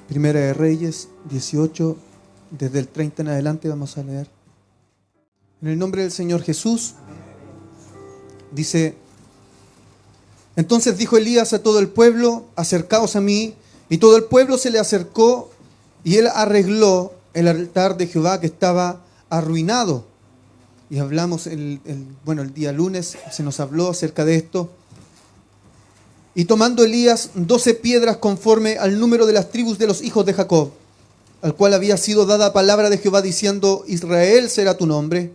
Primera de Reyes 18, desde el 30 en adelante vamos a leer. En el nombre del Señor Jesús, dice: Entonces dijo Elías a todo el pueblo: acercaos a mí. Y todo el pueblo se le acercó, y él arregló el altar de Jehová que estaba arruinado. Y hablamos el día lunes, se nos habló acerca de esto. Y tomando Elías 12 piedras conforme al número de las tribus de los hijos de Jacob, al cual había sido dada palabra de Jehová diciendo: Israel será tu nombre,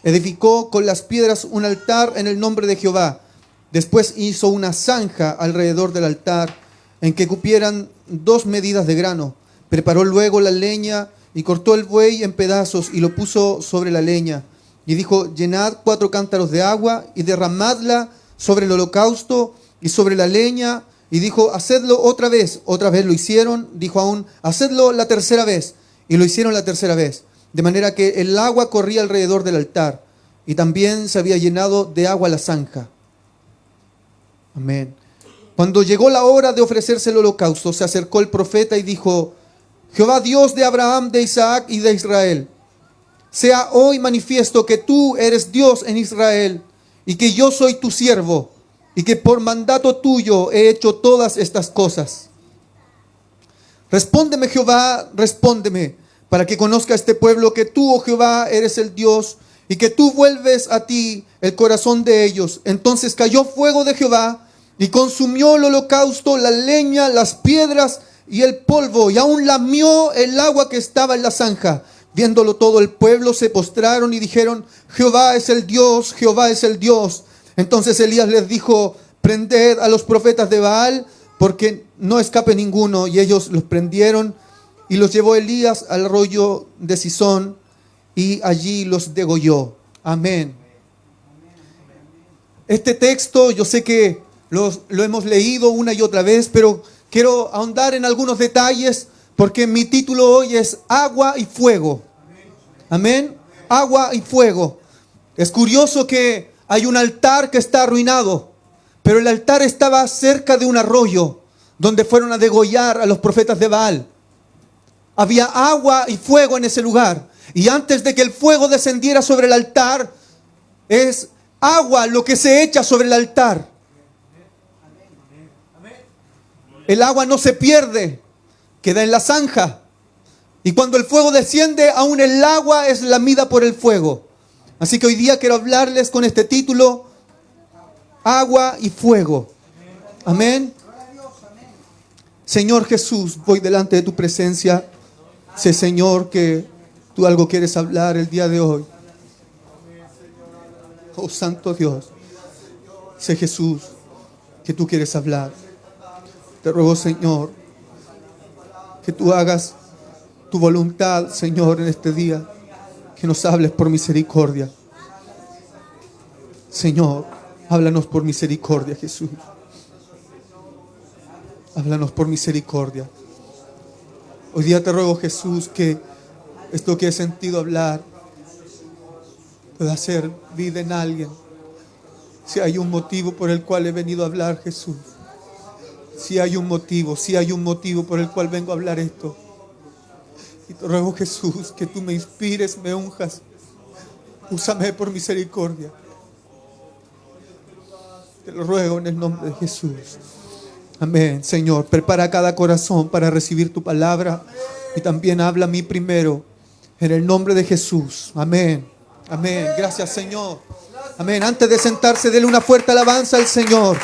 edificó con las piedras un altar en el nombre de Jehová. Después hizo una zanja alrededor del altar, en que cupieran 2 medidas de grano. Preparó luego la leña y cortó el buey en pedazos y lo puso sobre la leña. Y dijo: llenad 4 cántaros de agua y derramadla sobre el holocausto y sobre la leña. Y dijo: hacedlo otra vez. Otra vez lo hicieron. Dijo aún: hacedlo la tercera vez. Y lo hicieron la tercera vez. De manera que el agua corría alrededor del altar. Y también se había llenado de agua la zanja. Amén. Cuando llegó la hora de ofrecerse el holocausto, se acercó el profeta y dijo: Jehová Dios de Abraham, de Isaac y de Israel, sea hoy manifiesto que tú eres Dios en Israel y que yo soy tu siervo y que por mandato tuyo he hecho todas estas cosas. Respóndeme, Jehová, respóndeme, para que conozca este pueblo que tú, oh Jehová, eres el Dios y que tú vuelves a ti el corazón de ellos. Entonces cayó fuego de Jehová y consumió el holocausto, la leña, las piedras y el polvo, y aún lamió el agua que estaba en la zanja. Viéndolo todo el pueblo se postraron y dijeron: Jehová es el Dios, Jehová es el Dios. Entonces Elías les dijo: prended a los profetas de Baal, porque no escape ninguno. Y ellos los prendieron y los llevó Elías al arroyo de Sison y allí los degolló. Amén. Este texto yo sé que lo hemos leído una y otra vez, pero quiero ahondar en algunos detalles porque mi título hoy es Agua y Fuego. Amén. Agua y fuego. Es curioso que hay un altar que está arruinado, pero el altar estaba cerca de un arroyo donde fueron a degollar a los profetas de Baal. Había agua y fuego en ese lugar. Y antes de que el fuego descendiera sobre el altar, es agua lo que se echa sobre el altar. El agua no se pierde, queda en la zanja. Y cuando el fuego desciende, aún el agua es lamida por el fuego. Así que hoy día quiero hablarles con este título: Agua y Fuego. Amén. Señor Jesús, voy delante de tu presencia. Sé, Señor, que tú algo quieres hablar el día de hoy. Oh Santo Dios, sé, Jesús, que tú quieres hablar. Te ruego, Señor, que tú hagas tu voluntad, Señor, en este día. Que nos hables por misericordia. Señor, háblanos por misericordia, Jesús. Háblanos por misericordia. Hoy día te ruego, Jesús, que esto que he sentido hablar pueda hacer vida en alguien. Si hay un motivo por el cual he venido a hablar, Jesús. Si hay un motivo por el cual vengo a hablar esto. Y te ruego, Jesús, que tú me inspires, me unjas. Úsame por misericordia. Te lo ruego en el nombre de Jesús. Amén. Señor, prepara cada corazón para recibir tu palabra. Y también habla a mí primero. En el nombre de Jesús. Amén. Amén. Gracias, Señor. Amén. Antes de sentarse, dele una fuerte alabanza al Señor.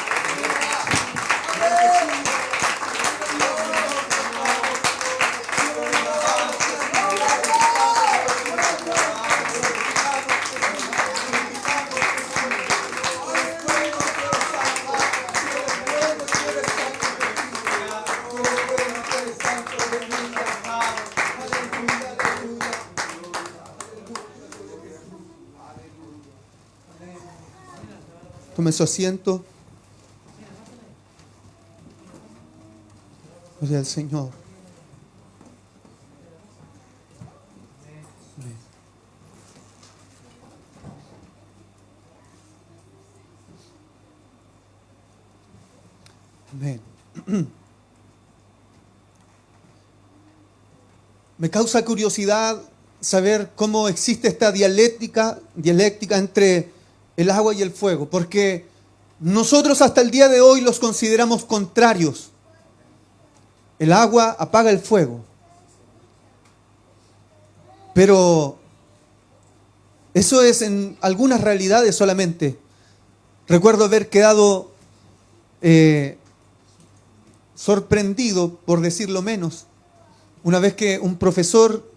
Tome su asiento. Gloria al Señor. Amén. Amén. Me causa curiosidad saber cómo existe esta dialéctica entre el agua y el fuego, porque nosotros hasta el día de hoy los consideramos contrarios. El agua apaga el fuego, pero eso es en algunas realidades solamente. Recuerdo haber quedado sorprendido, por decirlo menos, una vez que un profesor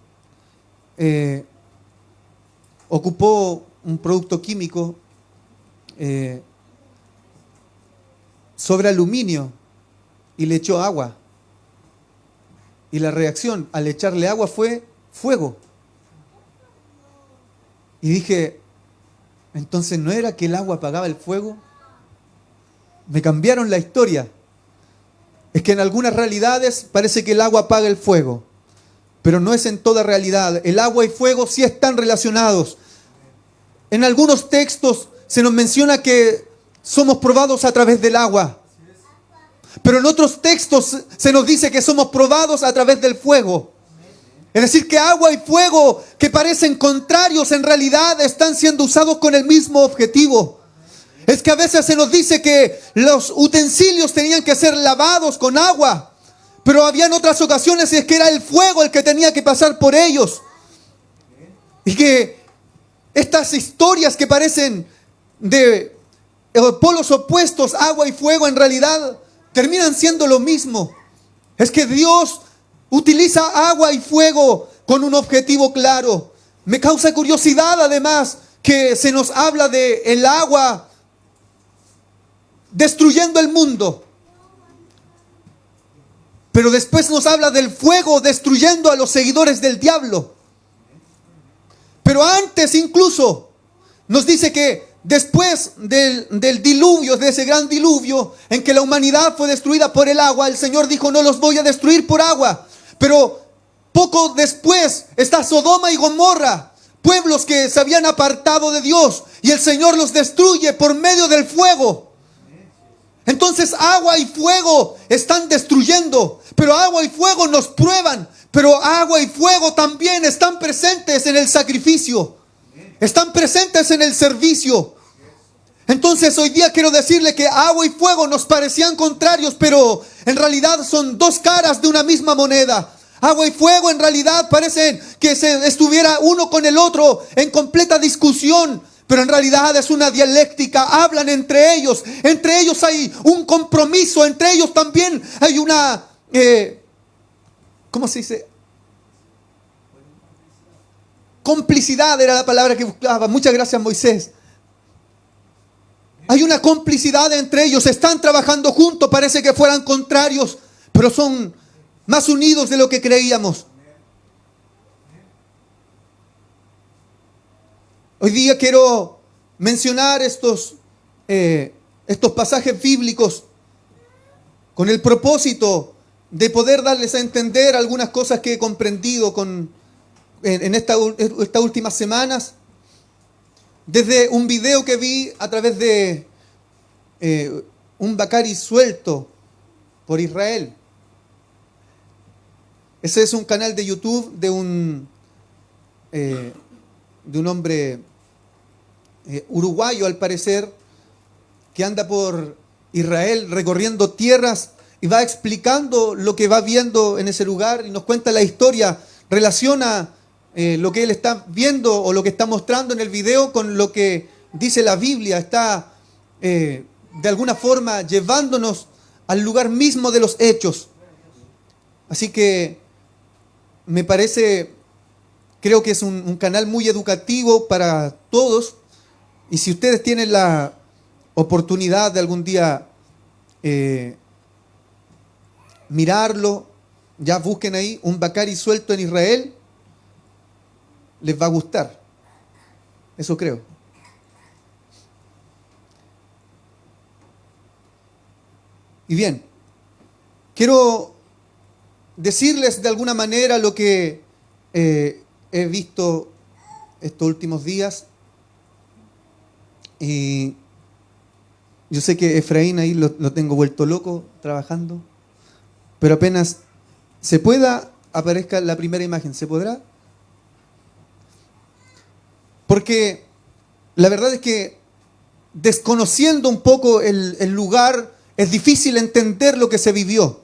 ocupó un producto químico sobre aluminio y le echó agua. Y la reacción al echarle agua fue fuego. Y dije, entonces ¿no era que el agua apagaba el fuego? Me cambiaron la historia. Es que en algunas realidades parece que el agua apaga el fuego, pero no es en toda realidad. El agua y fuego sí están relacionados. En algunos textos se nos menciona que somos probados a través del agua, pero en otros textos se nos dice que somos probados a través del fuego. Es decir, que agua y fuego, que parecen contrarios, en realidad están siendo usados con el mismo objetivo. Es que a veces se nos dice que los utensilios tenían que ser lavados con agua, pero habían otras ocasiones en que era el fuego el que tenía que pasar por ellos. Y que estas historias que parecen de polos opuestos, agua y fuego, en realidad terminan siendo lo mismo. Es que Dios utiliza agua y fuego con un objetivo claro. Me causa curiosidad además que se nos habla de el agua destruyendo el mundo, pero después nos habla del fuego destruyendo a los seguidores del diablo. Pero antes incluso nos dice que después del diluvio, de ese gran diluvio en que la humanidad fue destruida por el agua, el Señor dijo: no los voy a destruir por agua. Pero poco después está Sodoma y Gomorra, pueblos que se habían apartado de Dios, y el Señor los destruye por medio del fuego. Entonces agua y fuego están destruyendo, pero agua y fuego nos prueban, pero agua y fuego también están presentes en el sacrificio, están presentes en el servicio. Entonces hoy día quiero decirle que agua y fuego nos parecían contrarios, pero en realidad son dos caras de una misma moneda. Agua y fuego en realidad parecen que se estuviera uno con el otro en completa discusión, pero en realidad es una dialéctica. Hablan entre ellos hay un compromiso, entre ellos también hay una, ¿cómo se dice? Complicidad era la palabra que buscaba. Muchas gracias, Moisés. Hay una complicidad entre ellos, están trabajando juntos, parece que fueran contrarios, pero son más unidos de lo que creíamos. Hoy día quiero mencionar estos pasajes bíblicos con el propósito de poder darles a entender algunas cosas que he comprendido en estas últimas semanas, desde un video que vi a través de un Bacari suelto por Israel. Ese es un canal de YouTube de un hombre uruguayo, al parecer, que anda por Israel recorriendo tierras y va explicando lo que va viendo en ese lugar y nos cuenta la historia, relaciona lo que él está viendo o lo que está mostrando en el video con lo que dice la Biblia. Está de alguna forma llevándonos al lugar mismo de los hechos. Así que me parece, creo que es un canal muy educativo para todos, y si ustedes tienen la oportunidad de algún día mirarlo, ya busquen ahí un Bacari suelto en Israel, les va a gustar, eso creo. Y bien, quiero decirles de alguna manera lo que he visto estos últimos días. Y yo sé que Efraín ahí lo tengo vuelto loco trabajando, pero apenas se pueda, aparezca la primera imagen. ¿Se podrá? Porque la verdad es que desconociendo un poco el lugar, es difícil entender lo que se vivió.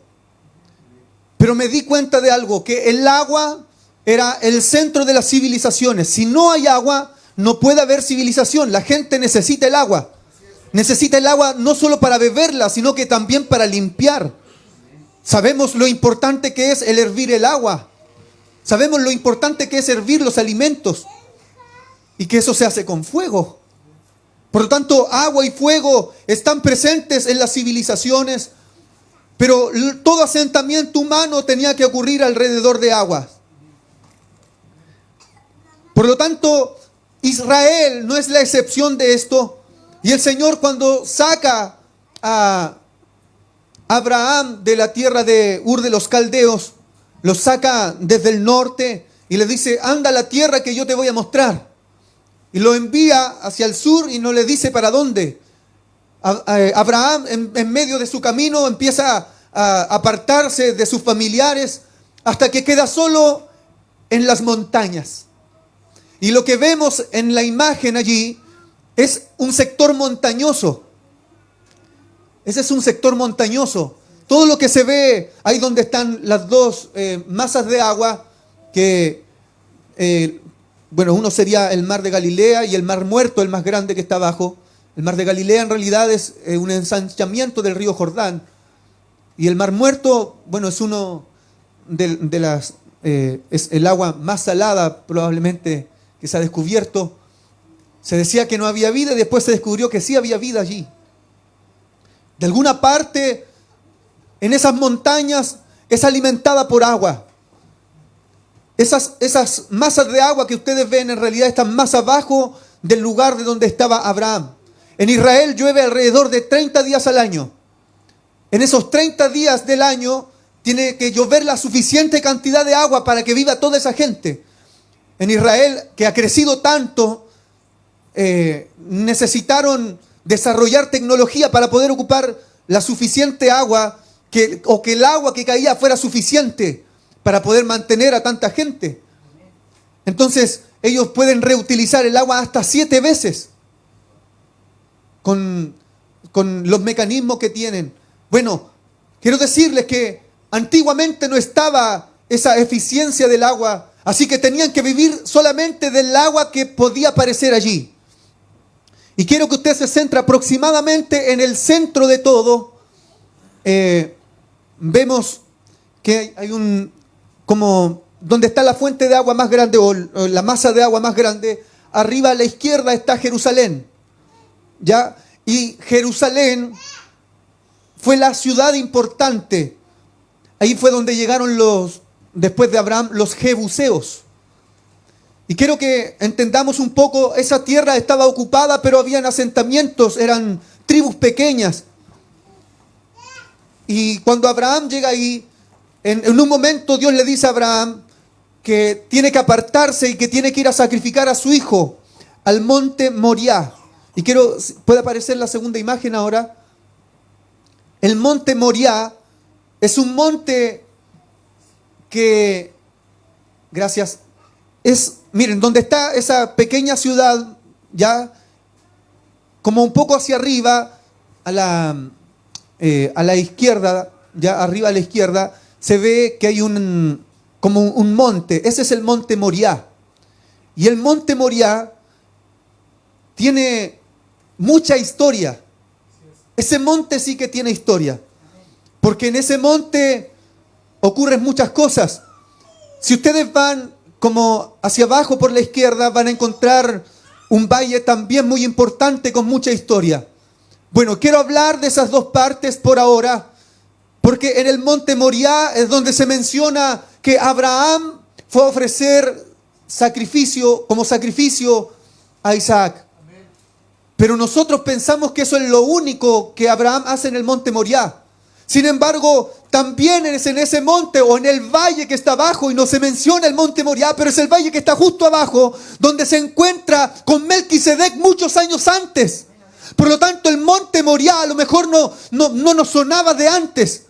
Pero me di cuenta de algo, que el agua era el centro de las civilizaciones. Si no hay agua, no puede haber civilización. La gente necesita el agua. Necesita el agua no solo para beberla, sino que también para limpiar. Sabemos lo importante que es el hervir el agua. Sabemos lo importante que es hervir los alimentos. Y que eso se hace con fuego. Por lo tanto, agua y fuego están presentes en las civilizaciones. Pero todo asentamiento humano tenía que ocurrir alrededor de aguas. Por lo tanto, Israel no es la excepción de esto. Y el Señor, cuando saca a Abraham de la tierra de Ur de los Caldeos, lo saca desde el norte y le dice: anda a la tierra que yo te voy a mostrar. Y lo envía hacia el sur y no le dice para dónde. Abraham en medio de su camino empieza a apartarse de sus familiares hasta que queda solo en las montañas. Y lo que vemos en la imagen allí es un sector montañoso. Ese es un sector montañoso. Todo lo que se ve ahí donde están las dos masas de agua, que uno sería el mar de Galilea y el mar Muerto, el más grande que está abajo. El mar de Galilea en realidad es un ensanchamiento del río Jordán. Y el mar Muerto, es uno de las... es el agua más salada probablemente que se ha descubierto. Se decía que no había vida y después se descubrió que sí había vida allí. De alguna parte, en esas montañas, es alimentada por agua. Esas masas de agua que ustedes ven en realidad están más abajo del lugar de donde estaba Abraham. En Israel llueve alrededor de 30 días al año. En esos 30 días del año tiene que llover la suficiente cantidad de agua para que viva toda esa gente. En Israel, que ha crecido tanto, necesitaron desarrollar tecnología para poder ocupar la suficiente agua, o que el agua que caía fuera suficiente para poder mantener a tanta gente. Entonces, ellos pueden reutilizar el agua hasta 7 veces con los mecanismos que tienen. Bueno, quiero decirles que antiguamente no estaba esa eficiencia del agua, así que tenían que vivir solamente del agua que podía aparecer allí. Y quiero que usted se centre aproximadamente en el centro de todo. Vemos que hay como donde está la fuente de agua más grande o la masa de agua más grande, arriba a la izquierda está Jerusalén. ¿Ya? Y Jerusalén fue la ciudad importante. Ahí fue donde llegaron después de Abraham, los jebuseos. Y quiero que entendamos un poco, esa tierra estaba ocupada, pero habían asentamientos, eran tribus pequeñas. Y cuando Abraham llega ahí, en un momento Dios le dice a Abraham que tiene que apartarse y que tiene que ir a sacrificar a su hijo al monte Moriah. Y puede aparecer la segunda imagen ahora. El monte Moriah es un monte que, gracias, miren, donde está esa pequeña ciudad, ya como un poco hacia arriba, a la izquierda, ya arriba a la izquierda, se ve que hay como un monte. Ese es el monte Moriah. Y el monte Moriah tiene mucha historia. Ese monte sí que tiene historia. Porque en ese monte ocurren muchas cosas. Si ustedes van como hacia abajo por la izquierda, van a encontrar un valle también muy importante con mucha historia. Bueno, quiero hablar de esas dos partes por ahora, porque en el monte Moriah es donde se menciona que Abraham fue a ofrecer como sacrificio a Isaac. Pero nosotros pensamos que eso es lo único que Abraham hace en el monte Moriah. Sin embargo, también es en ese monte o en el valle que está abajo, y no se menciona el monte Moriah, pero es el valle que está justo abajo, donde se encuentra con Melquisedec muchos años antes. Por lo tanto, el monte Moriah a lo mejor no nos sonaba de antes,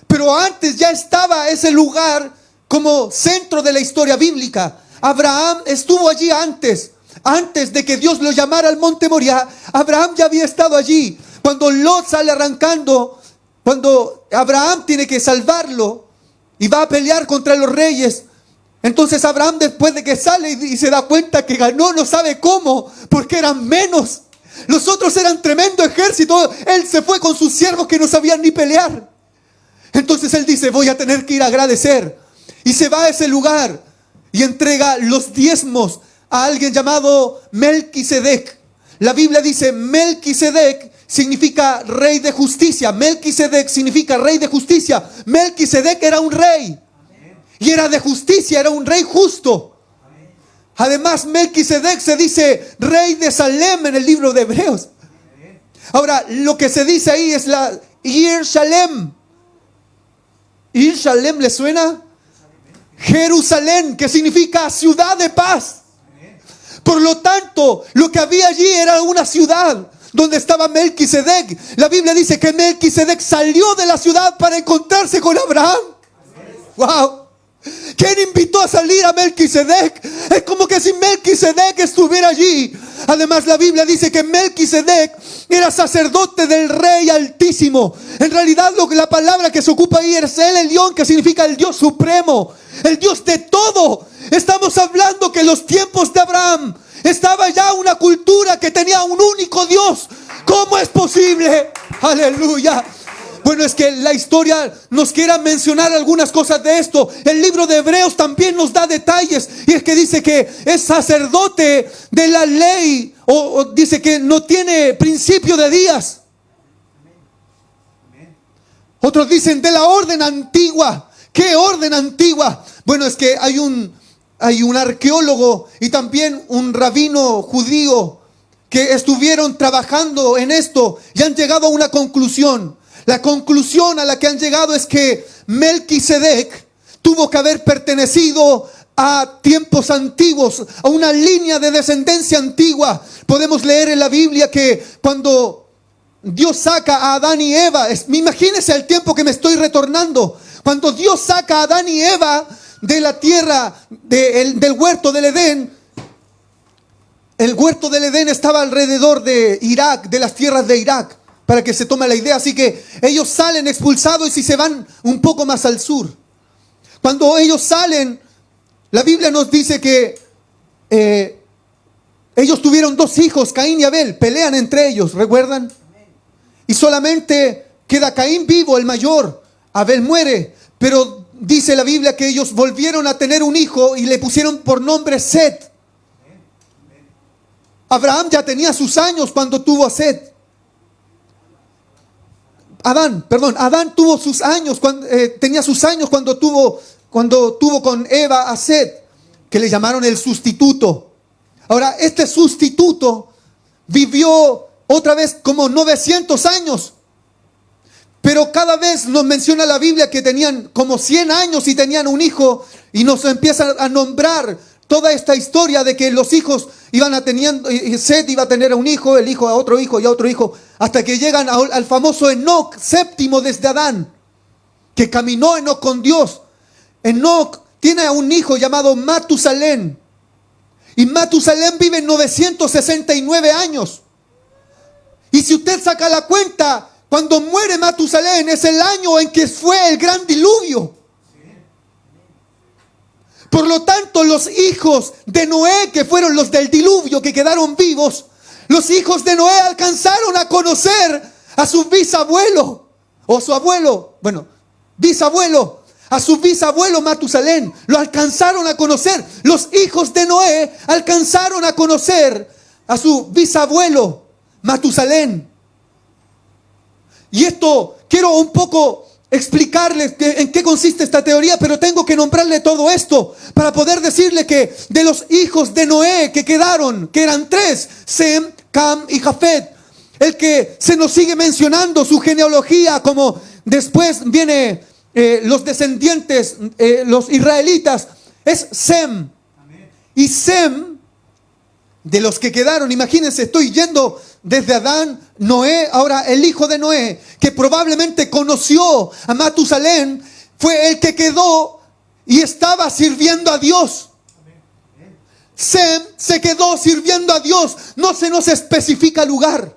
pero antes ya estaba ese lugar como centro de la historia bíblica. Abraham estuvo allí antes de que Dios lo llamara al monte Moriah. Abraham ya había estado allí. Cuando Lot sale arrancando, cuando Abraham tiene que salvarlo y va a pelear contra los reyes, entonces Abraham, después de que sale y se da cuenta que ganó, no sabe cómo, porque eran menos. Los otros eran tremendo ejército. Él se fue con sus siervos que no sabían ni pelear. Entonces él dice, voy a tener que ir a agradecer. Y se va a ese lugar y entrega los diezmos a alguien llamado Melquisedec. La Biblia dice Melquisedec significa rey de justicia. Melquisedec significa rey de justicia. Melquisedec era un rey. Y era de justicia, era un rey justo. Además, Melquisedec se dice rey de Salem en el libro de Hebreos. Ahora, lo que se dice ahí es la Ir Shalem. ¿Ir Shalem le suena? Jerusalén, que significa ciudad de paz. Por lo tanto, lo que había allí era una ciudad donde estaba Melquisedec. La Biblia dice que Melquisedec salió de la ciudad para encontrarse con Abraham. ¡Wow! ¿Quién invitó a salir a Melquisedec? Es como que si Melquisedec estuviera allí. Además, la Biblia dice que Melquisedec era sacerdote del Rey Altísimo. En realidad, la palabra que se ocupa ahí es el Elión, que significa el Dios supremo, el Dios de todo. Estamos hablando que en los tiempos de Abraham estaba ya una cultura que tenía un único Dios. ¿Cómo es posible? ¡Aleluya! Bueno, es que la historia nos quiera mencionar algunas cosas de esto. El libro de Hebreos también nos da detalles. Y es que dice que es sacerdote de la ley. O dice que no tiene principio de días. Otros dicen de la orden antigua. ¿Qué orden antigua? Bueno, es que hay un arqueólogo y también un rabino judío que estuvieron trabajando en esto y han llegado a una conclusión. La conclusión a la que han llegado es que Melquisedec tuvo que haber pertenecido a tiempos antiguos, a una línea de descendencia antigua. Podemos leer en la Biblia que cuando Dios saca a Adán y Eva, imagínense el tiempo que me estoy retornando, cuando Dios saca a Adán y Eva de la tierra, del huerto del Edén. El huerto del Edén estaba alrededor de Irak, de las tierras de Irak, para que se tome la idea. Así que ellos salen expulsados y se van un poco más al sur. Cuando ellos salen, la Biblia nos dice que ellos tuvieron 2 hijos, Caín y Abel. Pelean entre ellos, ¿recuerdan? Y solamente queda Caín vivo, el mayor. Abel muere. Pero dice la Biblia que ellos volvieron a tener un hijo y le pusieron por nombre Set. Abraham ya tenía sus años cuando tuvo a Set. Adán tuvo sus años, tenía sus años cuando tuvo con Eva a Set, que le llamaron el sustituto. Ahora, este sustituto vivió otra vez como 900 años. Pero cada vez nos menciona la Biblia que tenían como 100 años y tenían un hijo. Y nos empiezan a nombrar toda esta historia de que los hijos iban a teniendo, Set iba a tener a un hijo, el hijo a otro hijo y a otro hijo, hasta que llegan al famoso Enoc, séptimo desde Adán, que caminó Enoc con Dios. Enoc tiene a un hijo llamado Matusalén, y Matusalén vive 969 años. Y si usted saca la cuenta, cuando muere Matusalén es el año en que fue el gran diluvio. Por lo tanto, los hijos de Noé, que fueron los del diluvio, que quedaron vivos, los hijos de Noé alcanzaron a conocer a su bisabuelo, o su abuelo, bisabuelo, a su bisabuelo Matusalén. Lo alcanzaron a conocer. Los hijos de Noé alcanzaron a conocer a su bisabuelo Matusalén. Y esto quiero un poco explicarles en qué consiste esta teoría, pero tengo que nombrarle todo esto para poder decirle que de los hijos de Noé que quedaron, que eran 3, Sem, Cam y Jafet, el que se nos sigue mencionando su genealogía, como después viene los descendientes, los israelitas, es Sem. Y Sem, de los que quedaron, imagínense, estoy yendo desde Adán, Noé, ahora el hijo de Noé, que probablemente conoció a Matusalén, fue el que quedó y estaba sirviendo a Dios. Sem se quedó sirviendo a Dios. No se nos especifica lugar,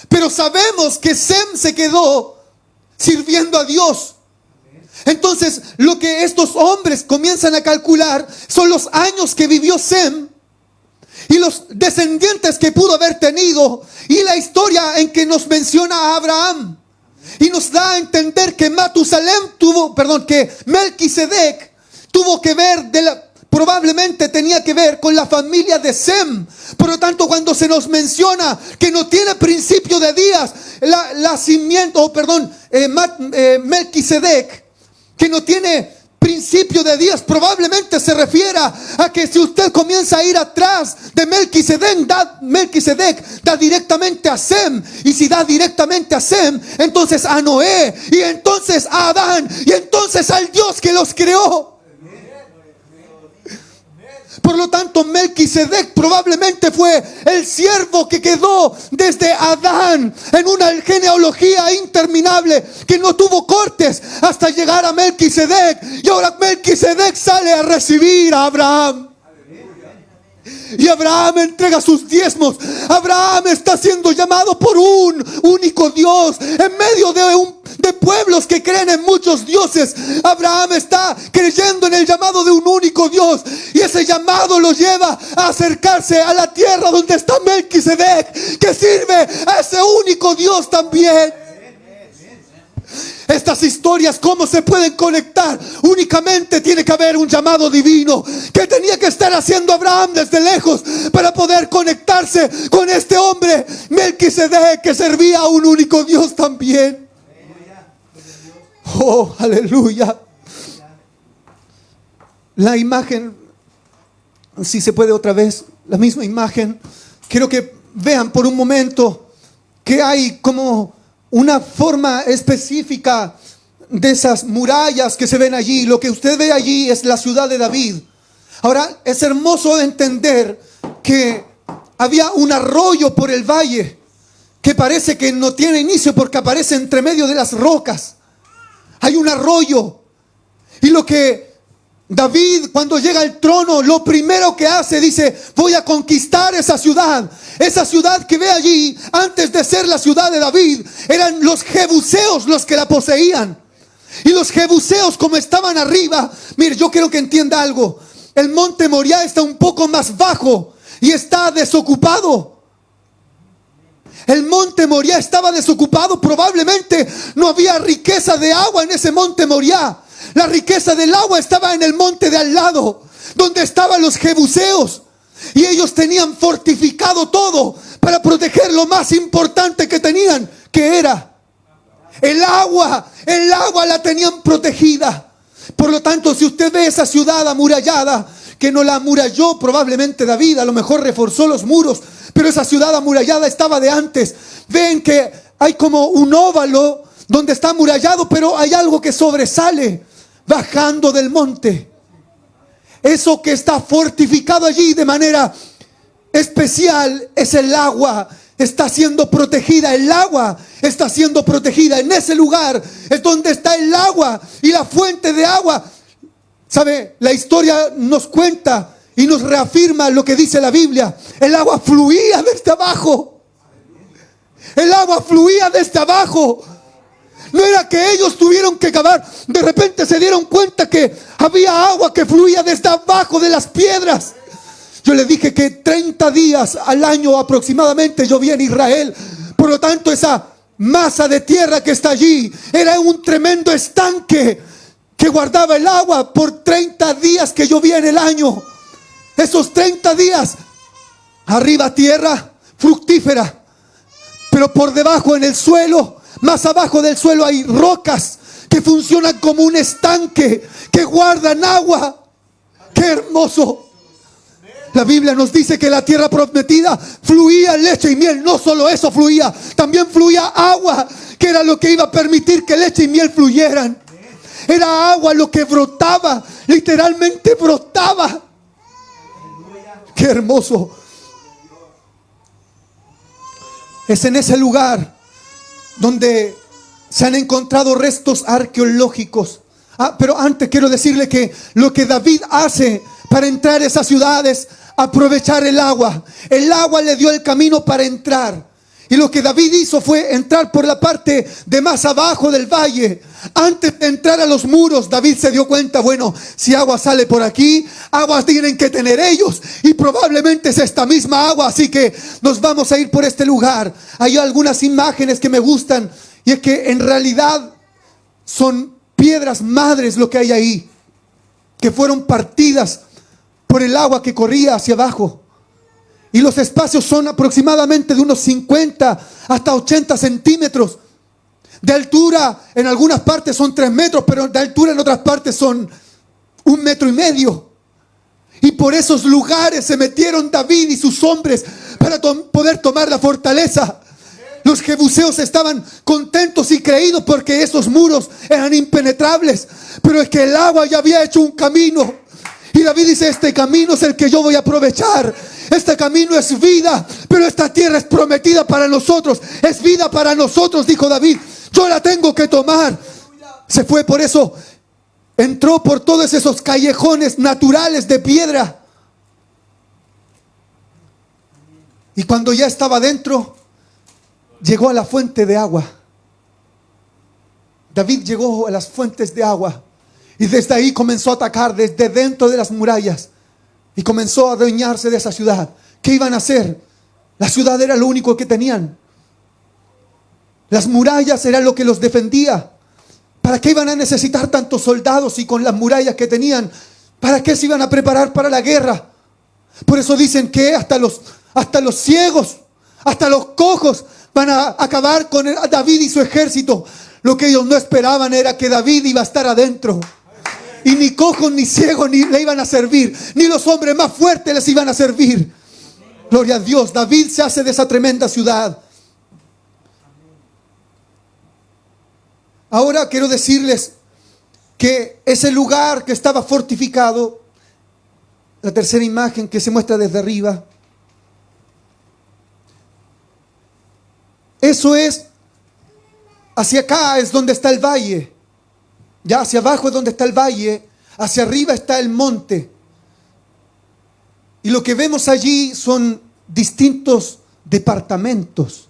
pero sabemos que Sem se quedó sirviendo a Dios. Entonces, lo que estos hombres comienzan a calcular son los años que vivió Sem y los descendientes que pudo haber tenido, y la historia en que nos menciona a Abraham y nos da a entender que que Melquisedec tuvo que ver probablemente tenía que ver con la familia de Sem. Por lo tanto, cuando se nos menciona que no tiene principio de días, Melquisedec, que no tiene principio de días, probablemente se refiera a que si usted comienza a ir atrás de Melquisedec da directamente a Sem, y si da directamente a Sem, entonces a Noé, y entonces a Adán, y entonces al Dios que los creó. Por lo tanto, Melquisedec probablemente fue el siervo que quedó desde Adán en una genealogía interminable que no tuvo cortes hasta llegar a Melquisedec. Y ahora Melquisedec sale a recibir a Abraham. Y Abraham entrega sus diezmos. Abraham está siendo llamado por un único Dios en medio de pueblos que creen en muchos dioses. Abraham está creyendo en el llamado de un único Dios, y ese llamado lo lleva a acercarse a la tierra donde está Melquisedec, que sirve a ese único Dios también. Estas historias, ¿cómo se pueden conectar? Únicamente tiene que haber un llamado divino que tenía que estar haciendo Abraham desde lejos para poder conectarse con este hombre Melquisedec, que servía a un único Dios también. Oh, aleluya. La imagen, si se puede otra vez, la misma imagen. Quiero que vean por un momento que hay como una forma específica de esas murallas que se ven allí. Lo que usted ve allí es la ciudad de David. Ahora, es hermoso entender que había un arroyo por el valle que parece que no tiene inicio porque aparece entre medio de las rocas. Hay un arroyo. Y lo que David, cuando llega al trono, lo primero que hace, dice: voy a conquistar esa ciudad. Esa ciudad que ve allí, antes de ser la ciudad de David, eran los jebuseos los que la poseían. Y los jebuseos, como estaban arriba, mire, yo quiero que entienda algo. El monte Moriah está un poco más bajo y está desocupado. El monte Moriah estaba desocupado. Probablemente no había riqueza de agua en ese monte Moriah. La riqueza del agua estaba en el monte de al lado, donde estaban los jebuseos. Y ellos tenían fortificado todo para proteger lo más importante que tenían, que era el agua. El agua la tenían protegida. Por lo tanto, si usted ve esa ciudad amurallada, que no la amuralló probablemente David, a lo mejor reforzó los muros, pero esa ciudad amurallada estaba de antes. Ven que hay como un óvalo donde está amurallado, pero hay algo que sobresale bajando del monte. Eso que está fortificado allí de manera especial es el agua. Está siendo protegida. El agua está siendo protegida. En ese lugar es donde está el agua y la fuente de agua. ¿Sabe? La historia nos cuenta y nos reafirma lo que dice la Biblia. El agua fluía desde abajo. El agua fluía desde abajo. No era que ellos tuvieron que cavar. De repente se dieron cuenta que había agua que fluía desde abajo de las piedras. Yo les dije que 30 días al año aproximadamente llovía en Israel. Por lo tanto, esa masa de tierra que está allí era un tremendo estanque que guardaba el agua por 30 días que llovía en el año. Esos 30 días, arriba tierra fructífera, pero por debajo en el suelo, más abajo del suelo, hay rocas que funcionan como un estanque, que guardan agua. ¡Qué hermoso! La Biblia nos dice que la tierra prometida fluía leche y miel. No solo eso fluía, también fluía agua, que era lo que iba a permitir que leche y miel fluyeran. Era agua lo que brotaba, literalmente brotaba. ¡Qué hermoso! Es en ese lugar donde se han encontrado restos arqueológicos Pero antes quiero decirle que lo que David hace para entrar a esas ciudades, aprovechar el agua. El agua le dio el camino para entrar. Y lo que David hizo fue entrar por la parte de más abajo del valle. Antes de entrar a los muros, David se dio cuenta, bueno, si agua sale por aquí, aguas tienen que tener ellos. Y probablemente es esta misma agua, así que nos vamos a ir por este lugar. Hay algunas imágenes que me gustan, y es que en realidad son piedras madres lo que hay ahí, que fueron partidas por el agua que corría hacia abajo. Y los espacios son aproximadamente de unos 50 hasta 80 centímetros. De altura en algunas partes son 3 metros, pero de altura en otras partes son 1,5 metros. Y por esos lugares se metieron David y sus hombres para poder tomar la fortaleza. Los jebuseos estaban contentos y creídos porque esos muros eran impenetrables. Pero es que el agua ya había hecho un camino. Y David dice, este camino es el que yo voy a aprovechar. Este camino es vida, pero esta tierra es prometida para nosotros. Es vida para nosotros, dijo David. Yo la tengo que tomar. Se fue por eso. Entró por todos esos callejones naturales de piedra. Y cuando ya estaba dentro, llegó a la fuente de agua. David llegó a las fuentes de agua. Y desde ahí comenzó a atacar desde dentro de las murallas. Y comenzó a adueñarse de esa ciudad. ¿Qué iban a hacer? La ciudad era lo único que tenían. Las murallas eran lo que los defendía. ¿Para qué iban a necesitar tantos soldados y con las murallas que tenían? ¿Para qué se iban a preparar para la guerra? Por eso dicen que hasta los ciegos, hasta los cojos van a acabar con David y su ejército. Lo que ellos no esperaban era que David iba a estar adentro. Y ni cojos ni ciegos ni le iban a servir. Ni los hombres más fuertes les iban a servir. Gloria a Dios. David se hace de esa tremenda ciudad. Ahora quiero decirles que ese lugar que estaba fortificado, la tercera imagen que se muestra desde arriba, eso es, hacia acá es donde está el valle. Ya hacia abajo es donde está el valle, hacia arriba está el monte. Y lo que vemos allí son distintos departamentos.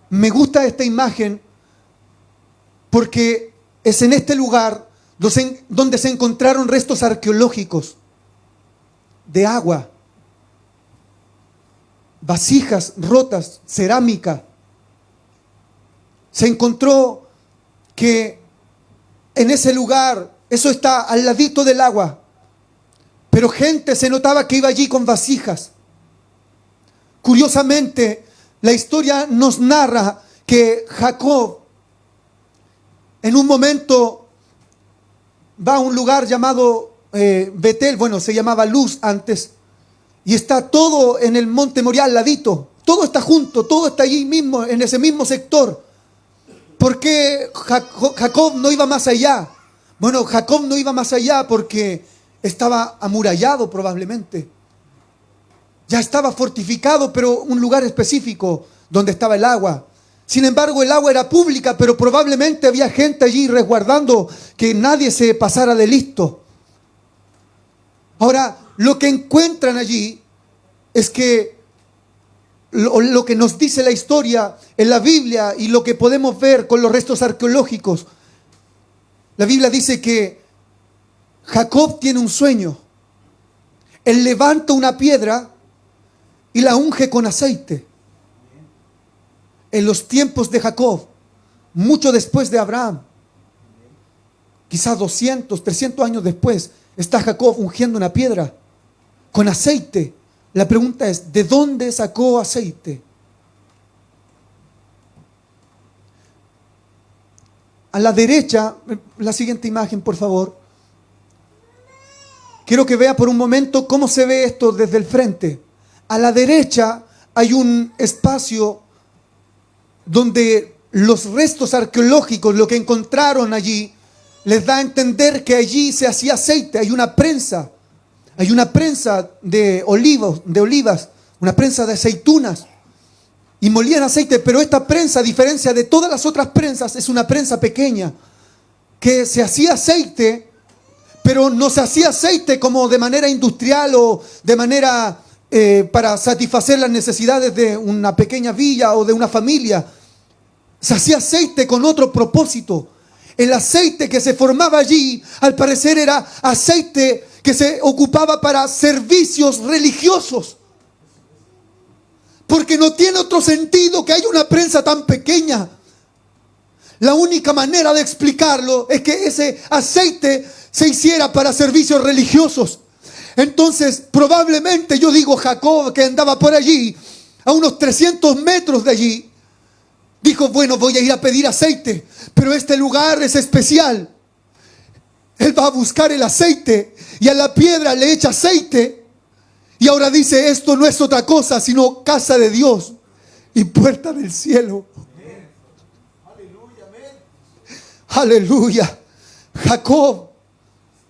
Me gusta esta imagen porque es en este lugar donde se encontraron restos arqueológicos de agua, vasijas rotas, cerámica. Se encontró que en ese lugar, eso está al ladito del agua, pero gente se notaba que iba allí con vasijas. Curiosamente, la historia nos narra que Jacob en un momento va a un lugar llamado Betel, bueno, se llamaba Luz antes, y está todo en el monte Moriah al ladito, todo está junto, todo está allí mismo, en ese mismo sector. ¿Por qué Jacob no iba más allá? Bueno, Jacob no iba más allá porque estaba amurallado probablemente. Ya estaba fortificado, pero un lugar específico donde estaba el agua. Sin embargo, el agua era pública, pero probablemente había gente allí resguardando que nadie se pasara de listo. Ahora, lo que encuentran allí es que lo que nos dice la historia en la Biblia y lo que podemos ver con los restos arqueológicos. La Biblia dice que Jacob tiene un sueño. Él levanta una piedra y la unge con aceite. En los tiempos de Jacob, mucho después de Abraham, quizás 200, 300 años después, está Jacob ungiendo una piedra con aceite. La pregunta es, ¿de dónde sacó aceite? A la derecha, la siguiente imagen, por favor. Quiero que vea por un momento cómo se ve esto desde el frente. A la derecha hay un espacio donde los restos arqueológicos, lo que encontraron allí, les da a entender que allí se hacía aceite. Hay una prensa de olivas, una prensa de aceitunas. Y molían aceite, pero esta prensa, a diferencia de todas las otras prensas, es una prensa pequeña. que se hacía aceite, pero no se hacía aceite como de manera industrial o de manera para satisfacer las necesidades de una pequeña villa o de una familia. Se hacía aceite con otro propósito. El aceite que se formaba allí, al parecer, era aceite que se ocupaba para servicios religiosos. Porque no tiene otro sentido que haya una prensa tan pequeña. La única manera de explicarlo es que ese aceite se hiciera para servicios religiosos. Entonces, probablemente, yo digo, Jacob, que andaba por allí, a unos 300 metros de allí, dijo, bueno, voy a ir a pedir aceite, pero este lugar es especial. Él va a buscar el aceite y a la piedra le echa aceite. Y ahora dice, esto no es otra cosa sino casa de Dios y puerta del cielo. Aleluya. Jacob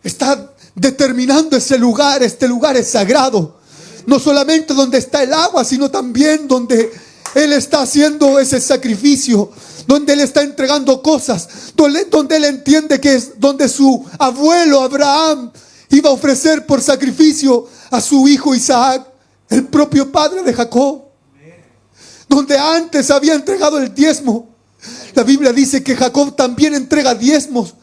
está determinando ese lugar. Este lugar es sagrado. No solamente donde está el agua, sino también donde él está haciendo ese sacrificio, donde él está entregando cosas, donde él entiende que es donde su abuelo Abraham iba a ofrecer por sacrificio a su hijo Isaac, el propio padre de Jacob, donde antes había entregado el diezmo. La Biblia dice que Jacob también entrega diezmos.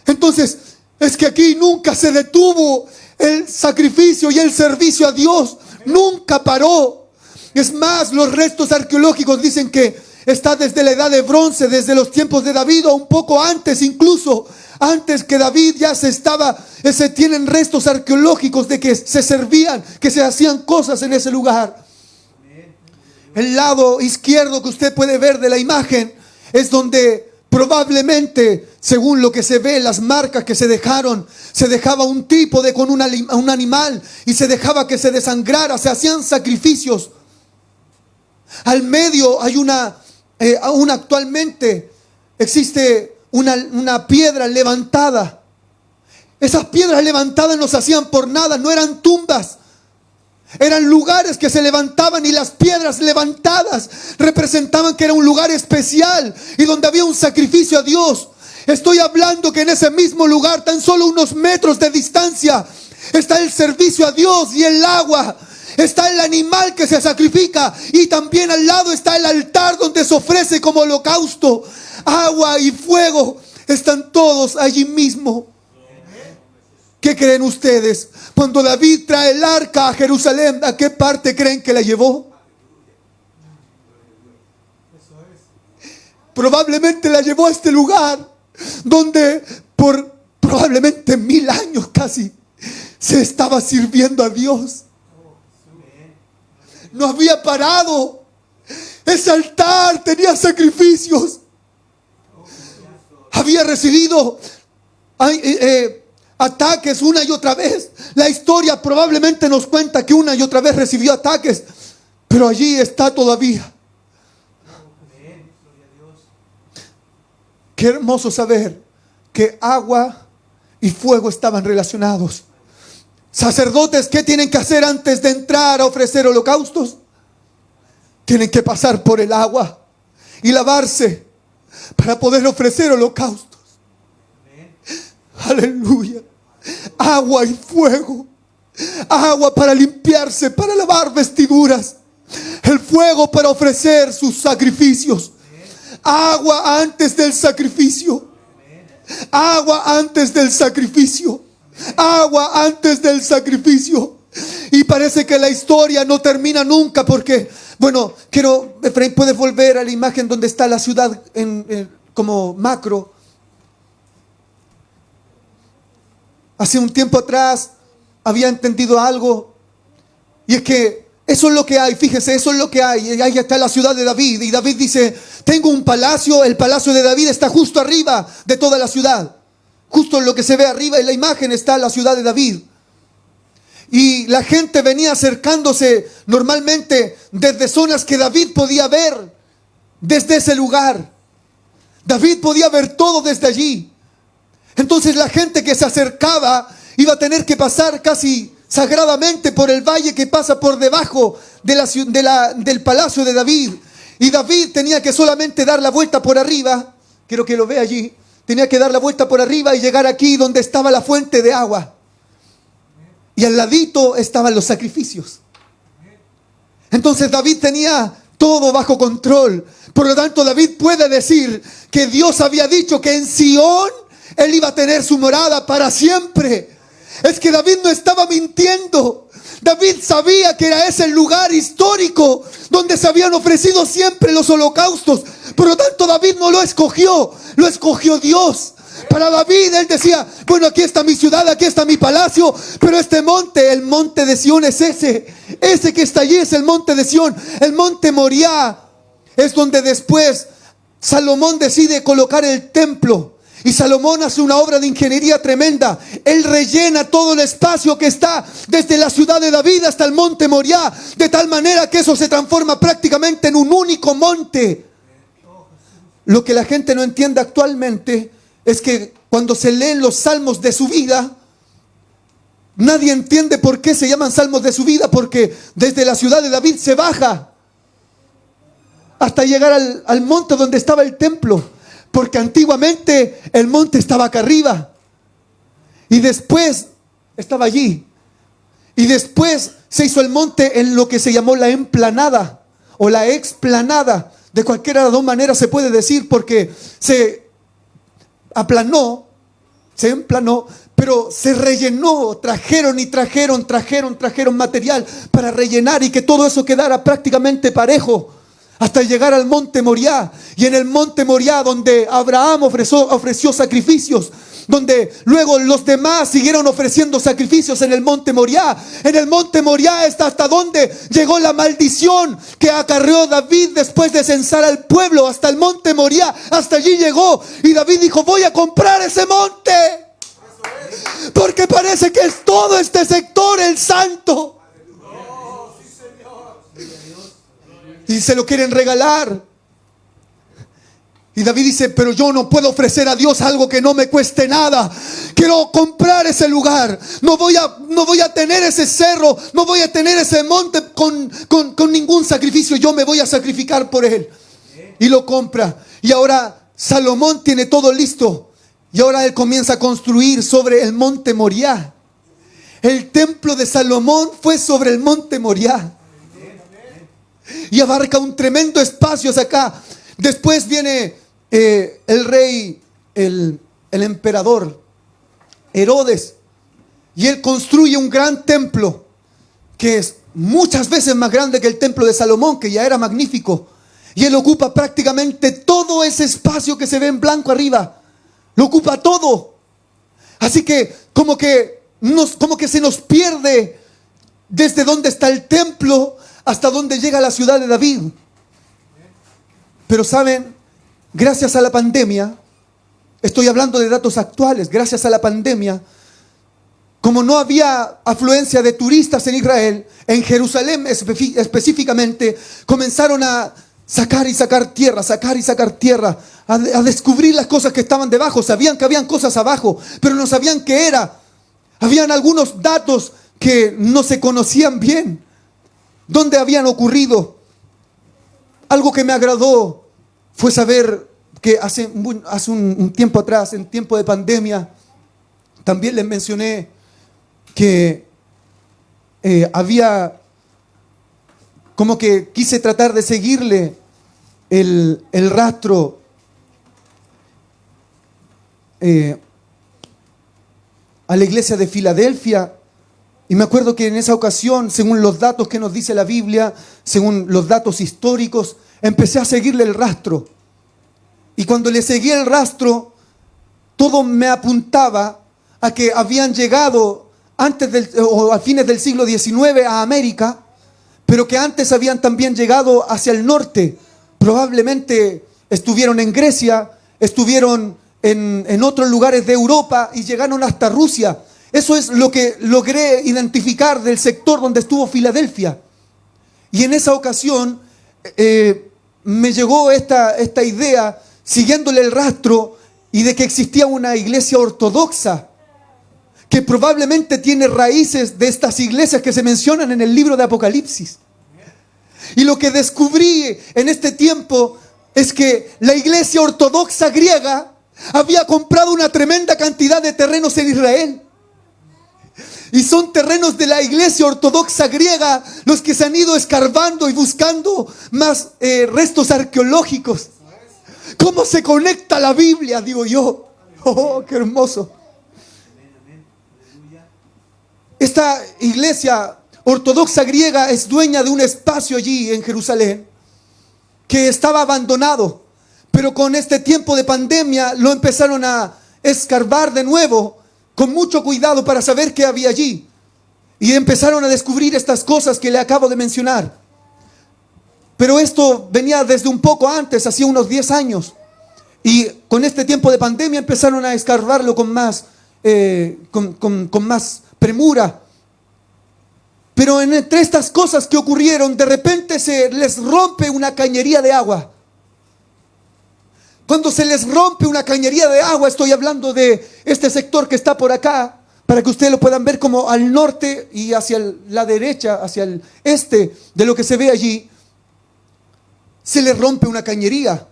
Entonces, es que aquí nunca se detuvo el sacrificio y el servicio a Dios. Nunca paró. Es más, los restos arqueológicos dicen que está desde la edad de bronce, desde los tiempos de David o un poco antes, incluso antes que David ya se tienen restos arqueológicos de que se servían, que se hacían cosas en ese lugar. El lado izquierdo que usted puede ver de la imagen es donde probablemente, según lo que se ve, las marcas que se dejaron, se dejaba un trípode con un animal y se dejaba que se desangrara, se hacían sacrificios. Al medio hay aún actualmente existe una piedra levantada. Esas piedras levantadas no se hacían por nada, no eran tumbas. Eran lugares que se levantaban y las piedras levantadas representaban que era un lugar especial y donde había un sacrificio a Dios. Estoy hablando que en ese mismo lugar, tan solo unos metros de distancia, está el servicio a Dios y el agua. Está el animal que se sacrifica y también al lado está el altar donde se ofrece como holocausto. Agua y fuego están todos allí mismo. ¿Qué creen ustedes? Cuando David trae el arca a Jerusalén, ¿a qué parte creen que la llevó? Probablemente la llevó a este lugar donde por probablemente 1000 años casi se estaba sirviendo a Dios. No había parado. Ese altar tenía sacrificios. Había recibido ataques una y otra vez. La historia probablemente nos cuenta que una y otra vez recibió ataques, pero allí está todavía. Qué hermoso saber que agua y fuego estaban relacionados. Sacerdotes, ¿qué tienen que hacer antes de entrar a ofrecer holocaustos? Tienen que pasar por el agua y lavarse para poder ofrecer holocaustos. Aleluya. Agua y fuego. Agua para limpiarse, para lavar vestiduras. El fuego para ofrecer sus sacrificios. Agua antes del sacrificio. Agua antes del sacrificio. Agua antes del sacrificio. Y parece que la historia no termina nunca porque, bueno, Efraín, puedes volver a la imagen donde está la ciudad como macro. Hace un tiempo atrás había entendido algo, y es que eso es lo que hay. Fíjese, eso es lo que hay. Ahí está la ciudad de David, y David dice, tengo un palacio. El palacio de David está justo arriba de toda la ciudad. Justo en lo que se ve arriba en la imagen está la ciudad de David. Y la gente venía acercándose normalmente desde zonas que David podía ver desde ese lugar. David podía ver todo desde allí. Entonces la gente que se acercaba iba a tener que pasar casi sagradamente por el valle que pasa por debajo del palacio de David. Y David tenía que solamente dar la vuelta por arriba. Quiero que lo vea allí. tenía que dar la vuelta por arriba y llegar aquí donde estaba la fuente de agua. Y al ladito estaban los sacrificios. Entonces David tenía todo bajo control. Por lo tanto, David puede decir que Dios había dicho que en Sión él iba a tener su morada para siempre. Es que David no estaba mintiendo. David sabía que era ese el lugar histórico donde se habían ofrecido siempre los holocaustos. Por lo tanto, David no lo escogió Dios. Para David, él decía, bueno, aquí está mi ciudad, aquí está mi palacio, pero este monte, el monte de Sión es ese que está allí es el monte de Sión. El monte Moriah es donde después Salomón decide colocar el templo. Y Salomón hace una obra de ingeniería tremenda. Él rellena todo el espacio que está desde la ciudad de David hasta el monte Moriah, de tal manera que eso se transforma prácticamente en un único monte. Lo que la gente no entiende actualmente es que cuando se leen los salmos de su vida, nadie entiende por qué se llaman salmos de su vida, porque desde la ciudad de David se baja hasta llegar al monte donde estaba el templo. Porque antiguamente el monte estaba acá arriba y después estaba allí. Y después se hizo el monte en lo que se llamó la emplanada o la explanada. De cualquiera de las dos maneras se puede decir, porque se aplanó, se emplanó, pero se rellenó. Trajeron material para rellenar y que todo eso quedara prácticamente parejo, hasta llegar al monte Moriah. Y en el monte Moriah, donde Abraham ofreció sacrificios, donde luego los demás siguieron ofreciendo sacrificios en el monte Moriah. En el monte Moriah está hasta donde llegó la maldición que acarreó David después de censar al pueblo. Hasta el monte Moriah, hasta allí llegó. Y David dijo, voy a comprar ese monte, porque parece que es todo este sector el santo. Y se lo quieren regalar. Y David dice, pero yo no puedo ofrecer a Dios algo que no me cueste nada. Quiero comprar ese lugar. No voy a tener ese cerro, no voy a tener ese monte con ningún sacrificio. Yo me voy a sacrificar por él. Y lo compra. Y ahora Salomón tiene todo listo. Y ahora él comienza a construir sobre el monte Moriah. El templo de Salomón fue sobre el monte Moriah. Y abarca un tremendo espacio hacia acá. Después viene el rey, el emperador Herodes, y él construye un gran templo que es muchas veces más grande que el templo de Salomón, que ya era magnífico. Y él ocupa prácticamente todo ese espacio que se ve en blanco arriba. Lo ocupa todo. Así que como que se nos pierde desde donde está el templo hasta donde llega la ciudad de David. Pero saben, gracias a la pandemia, estoy hablando de datos actuales, gracias a la pandemia, como no había afluencia de turistas en Israel, en Jerusalén específicamente, comenzaron a sacar tierra, a descubrir las cosas que estaban debajo. Sabían que habían cosas abajo, pero no sabían qué era. Habían algunos datos que no se conocían bien. ¿Dónde habían ocurrido? Algo que me agradó fue saber que hace un tiempo atrás, en tiempo de pandemia, también les mencioné que había, como que quise tratar de seguirle el rastro a la iglesia de Filadelfia. Y me acuerdo que en esa ocasión, según los datos que nos dice la Biblia, según los datos históricos, empecé a seguirle el rastro. Y cuando le seguí el rastro, todo me apuntaba a que habían llegado a fines del siglo XIX a América, pero que antes habían también llegado hacia el norte. Probablemente estuvieron en Grecia, estuvieron en otros lugares de Europa y llegaron hasta Rusia. Eso es lo que logré identificar del sector donde estuvo Filadelfia. Y en esa ocasión me llegó esta idea, siguiéndole el rastro, y de que existía una iglesia ortodoxa que probablemente tiene raíces de estas iglesias que se mencionan en el libro de Apocalipsis. Y lo que descubrí en este tiempo es que la iglesia ortodoxa griega había comprado una tremenda cantidad de terrenos en Israel. Y son terrenos de la iglesia ortodoxa griega los que se han ido escarbando y buscando más restos arqueológicos. ¿Cómo se conecta la Biblia, digo yo? Oh, qué hermoso. Esta iglesia ortodoxa griega es dueña de un espacio allí en Jerusalén que estaba abandonado. Pero con este tiempo de pandemia lo empezaron a escarbar de nuevo con mucho cuidado para saber qué había allí. Y empezaron a descubrir estas cosas que le acabo de mencionar. Pero esto venía desde un poco antes, hacía unos 10 años. Y con este tiempo de pandemia empezaron a escarbarlo con más premura. Pero entre estas cosas que ocurrieron, de repente se les rompe una cañería de agua. Cuando se les rompe una cañería de agua, estoy hablando de este sector que está por acá, para que ustedes lo puedan ver como al norte y hacia la derecha, hacia el este de lo que se ve allí. Se les rompe una cañería.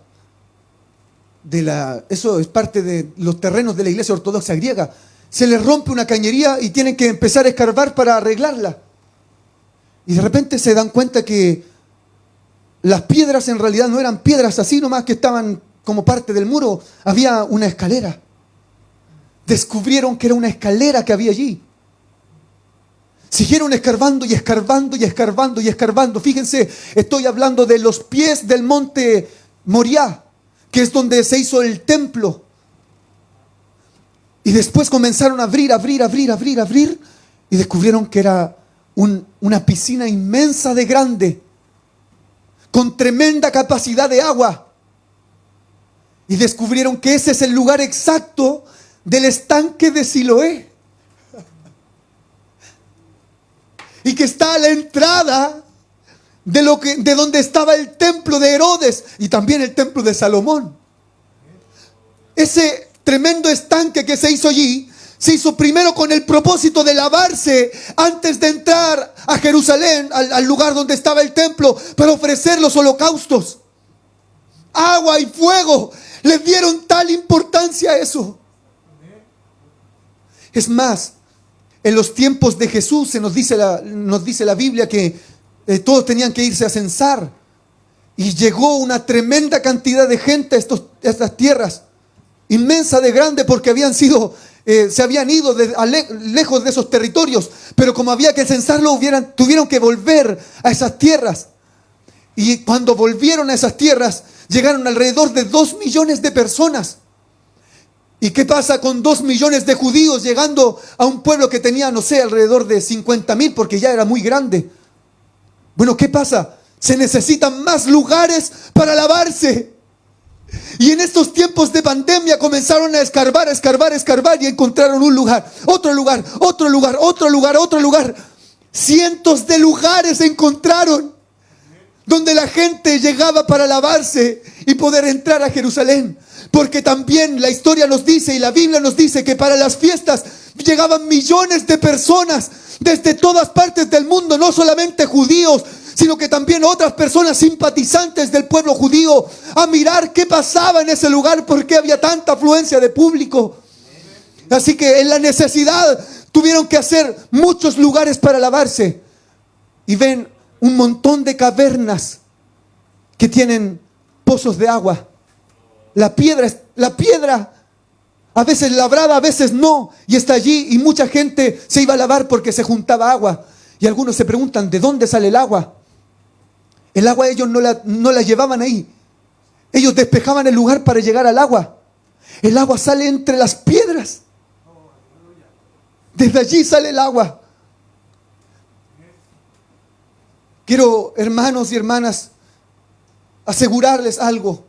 Eso es parte de los terrenos de la iglesia ortodoxa griega. Se les rompe una cañería y tienen que empezar a escarbar para arreglarla. Y de repente se dan cuenta que las piedras en realidad no eran piedras así nomás que estaban como parte del muro. Había una escalera. Descubrieron que era una escalera que había allí. Siguieron escarbando y escarbando y escarbando y escarbando. Fíjense, estoy hablando de los pies del monte Moriah, que es donde se hizo el templo. Y después comenzaron a abrir y descubrieron que era una piscina inmensa de grande, con tremenda capacidad de agua. Y descubrieron que ese es el lugar exacto del estanque de Siloé. Y que está a la entrada de donde estaba el templo de Herodes y también el templo de Salomón. Ese tremendo estanque que se hizo allí, se hizo primero con el propósito de lavarse antes de entrar a Jerusalén, al lugar donde estaba el templo, para ofrecer los holocaustos. Agua y fuego. Le dieron tal importancia a eso. Es más, en los tiempos de Jesús nos dice la Biblia que todos tenían que irse a censar. Y llegó una tremenda cantidad de gente a estas tierras. Inmensa de grande, porque se habían ido lejos de esos territorios. Pero como había que censarlo, tuvieron que volver a esas tierras. Y cuando volvieron a esas tierras, llegaron alrededor de 2 millones de personas. ¿Y qué pasa con 2 millones de judíos llegando a un pueblo que tenía, no sé, alrededor de 50,000, porque ya era muy grande? Bueno, ¿qué pasa? Se necesitan más lugares para lavarse. Y en estos tiempos de pandemia comenzaron a escarbar y encontraron un lugar, otro lugar, otro lugar, otro lugar, otro lugar. Cientos de lugares encontraron donde la gente llegaba para lavarse y poder entrar a Jerusalén. Porque también la historia nos dice y la Biblia nos dice que para las fiestas llegaban millones de personas desde todas partes del mundo, no solamente judíos, sino que también otras personas simpatizantes del pueblo judío, a mirar qué pasaba en ese lugar, por qué había tanta afluencia de público. Así que en la necesidad tuvieron que hacer muchos lugares para lavarse. Y ven un montón de cavernas que tienen pozos de agua. La piedra, a veces labrada, a veces no, y está allí, y mucha gente se iba a lavar porque se juntaba agua. Y algunos se preguntan, ¿de dónde sale el agua? El agua ellos no la llevaban ahí. Ellos despejaban el lugar para llegar al agua. El agua sale entre las piedras. Desde allí sale el agua. Quiero, hermanos y hermanas, asegurarles algo.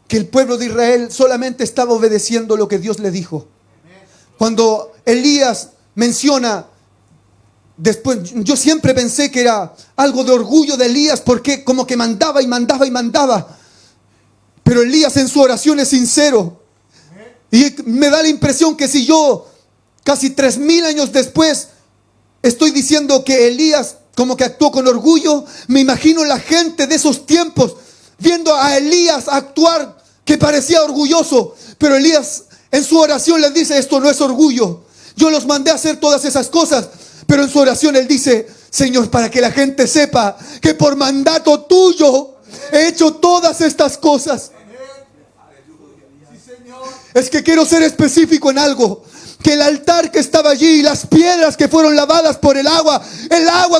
Que el pueblo de Israel solamente estaba obedeciendo lo que Dios le dijo. Cuando Elías menciona, después, yo siempre pensé que era algo de orgullo de Elías, porque como que mandaba y mandaba y mandaba. Pero Elías en su oración es sincero. Y me da la impresión que si yo, casi 3,000 años después, estoy diciendo que Elías como que actuó con orgullo, me imagino la gente de esos tiempos viendo a Elías actuar que parecía orgulloso, pero Elías en su oración les dice: esto no es orgullo, yo los mandé a hacer todas esas cosas. Pero en su oración él dice: Señor, para que la gente sepa que por mandato tuyo he hecho todas estas cosas. Es que quiero ser específico en algo: que el altar que estaba allí, las piedras que fueron lavadas por el agua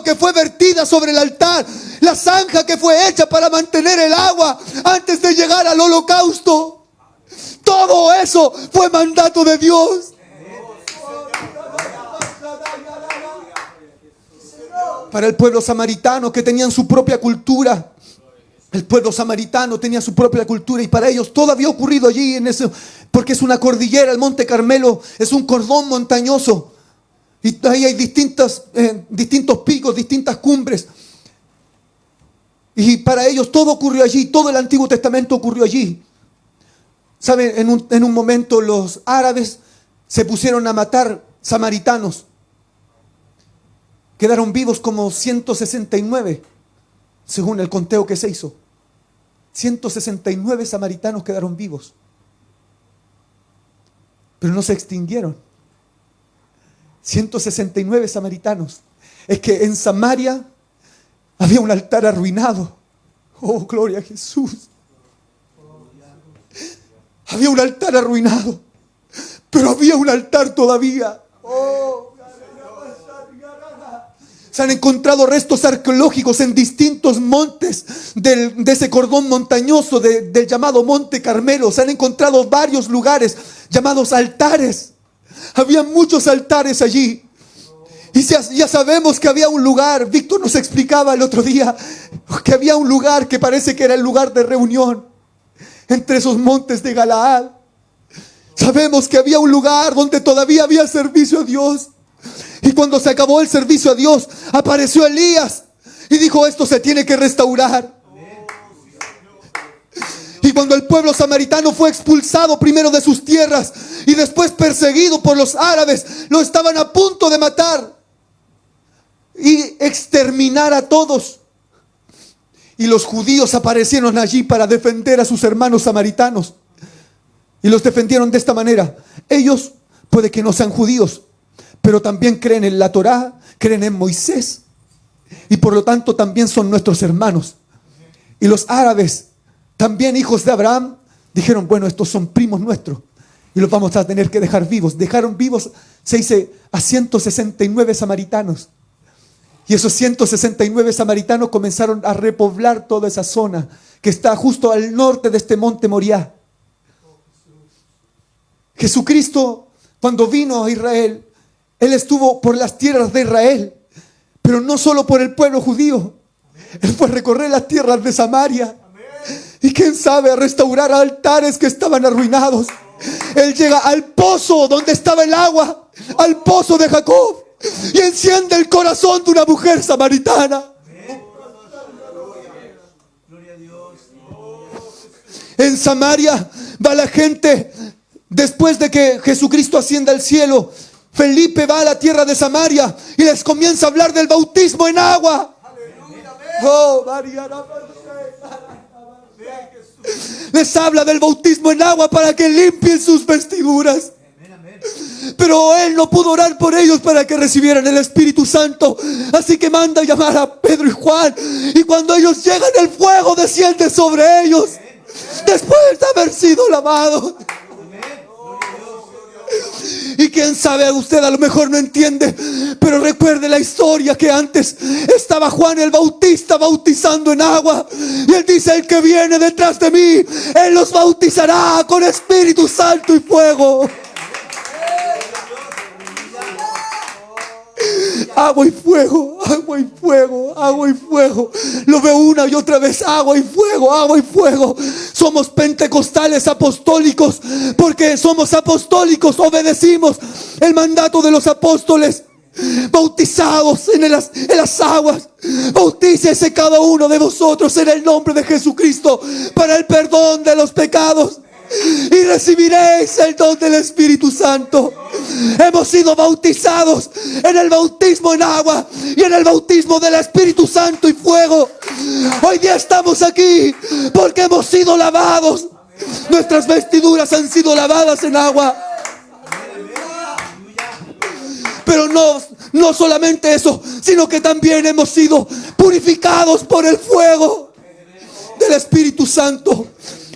que fue vertida sobre el altar, la zanja que fue hecha para mantener el agua antes de llegar al holocausto, todo eso fue mandato de Dios. Para el pueblo samaritano, que tenían su propia cultura, el pueblo samaritano tenía su propia cultura, y para ellos todo había ocurrido allí en ese, porque es una cordillera. El Monte Carmelo es un cordón montañoso, y ahí hay distintos picos, distintas cumbres, y para ellos todo ocurrió allí. Todo el Antiguo Testamento ocurrió allí. ¿Saben? En un momento los árabes se pusieron a matar samaritanos. Quedaron vivos como 169, según el conteo que se hizo. 169 samaritanos quedaron vivos, pero no se extinguieron. 169 samaritanos. Es que en Samaria había un altar arruinado. Oh, gloria a Jesús. Había un altar arruinado, pero había un altar todavía. Oh, se han encontrado restos arqueológicos en distintos montes de ese cordón montañoso del llamado Monte Carmelo. Se han encontrado varios lugares llamados altares. Había muchos altares allí. Y ya sabemos que había un lugar. Víctor nos explicaba el otro día que había un lugar que parece que era el lugar de reunión entre esos montes de Galaad. Sabemos que había un lugar donde todavía había servicio a Dios. Y cuando se acabó el servicio a Dios, apareció Elías y dijo: esto se tiene que restaurar. Y cuando el pueblo samaritano fue expulsado primero de sus tierras y después perseguido por los árabes, lo estaban a punto de matar y exterminar a todos. Y los judíos aparecieron allí para defender a sus hermanos samaritanos. Y los defendieron de esta manera: ellos puede que no sean judíos, pero también creen en la Torá, creen en Moisés, y por lo tanto también son nuestros hermanos. Y los árabes, también hijos de Abraham, dijeron: bueno, estos son primos nuestros y los vamos a tener que dejar vivos. Dejaron vivos, se dice, a 169 samaritanos. Y esos 169 samaritanos comenzaron a repoblar toda esa zona que está justo al norte de este monte Moriah. Jesucristo, cuando vino a Israel, Él estuvo por las tierras de Israel, pero no solo por el pueblo judío. Él fue a recorrer las tierras de Samaria. Y quién sabe, a restaurar altares que estaban arruinados. Él llega al pozo donde estaba el agua, al pozo de Jacob, y enciende el corazón de una mujer samaritana. En Samaria va la gente. Después de que Jesucristo ascienda al cielo, Felipe va a la tierra de Samaria y les comienza a hablar del bautismo en agua. Oh, María, les habla del bautismo en agua para que limpien sus vestiduras. Pero Él no pudo orar por ellos para que recibieran el Espíritu Santo. Así que manda a llamar a Pedro y Juan. Y cuando ellos llegan, el fuego desciende sobre ellos, después de haber sido lavados. Y quién sabe, usted a lo mejor no entiende, pero recuerde la historia que antes estaba Juan el Bautista bautizando en agua. Y él dice: el que viene detrás de mí, Él los bautizará con Espíritu Santo y fuego. Agua y fuego, agua y fuego, agua y fuego. Lo veo una y otra vez: agua y fuego, agua y fuego. Somos pentecostales apostólicos porque somos apostólicos, obedecimos el mandato de los apóstoles, bautizados en las aguas. Bautícese cada uno de vosotros en el nombre de Jesucristo para el perdón de los pecados, y recibiréis el don del Espíritu Santo. Hemos sido bautizados en el bautismo en agua y en el bautismo del Espíritu Santo y fuego. Hoy día estamos aquí porque hemos sido lavados. Nuestras vestiduras han sido lavadas en agua. Pero no solamente eso, sino que también hemos sido purificados por el fuego del Espíritu Santo.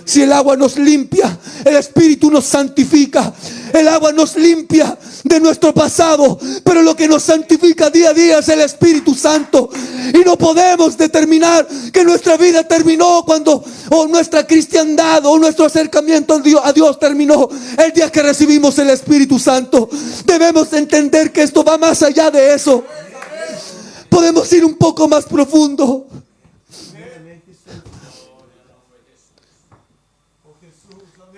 Si el agua nos limpia, el Espíritu nos santifica. El agua nos limpia de nuestro pasado, pero lo que nos santifica día a día es el Espíritu Santo. Y no podemos determinar que nuestra vida terminó o nuestra cristiandad o nuestro acercamiento a Dios terminó el día que recibimos el Espíritu Santo. Debemos entender que esto va más allá de eso. Podemos ir un poco más profundo.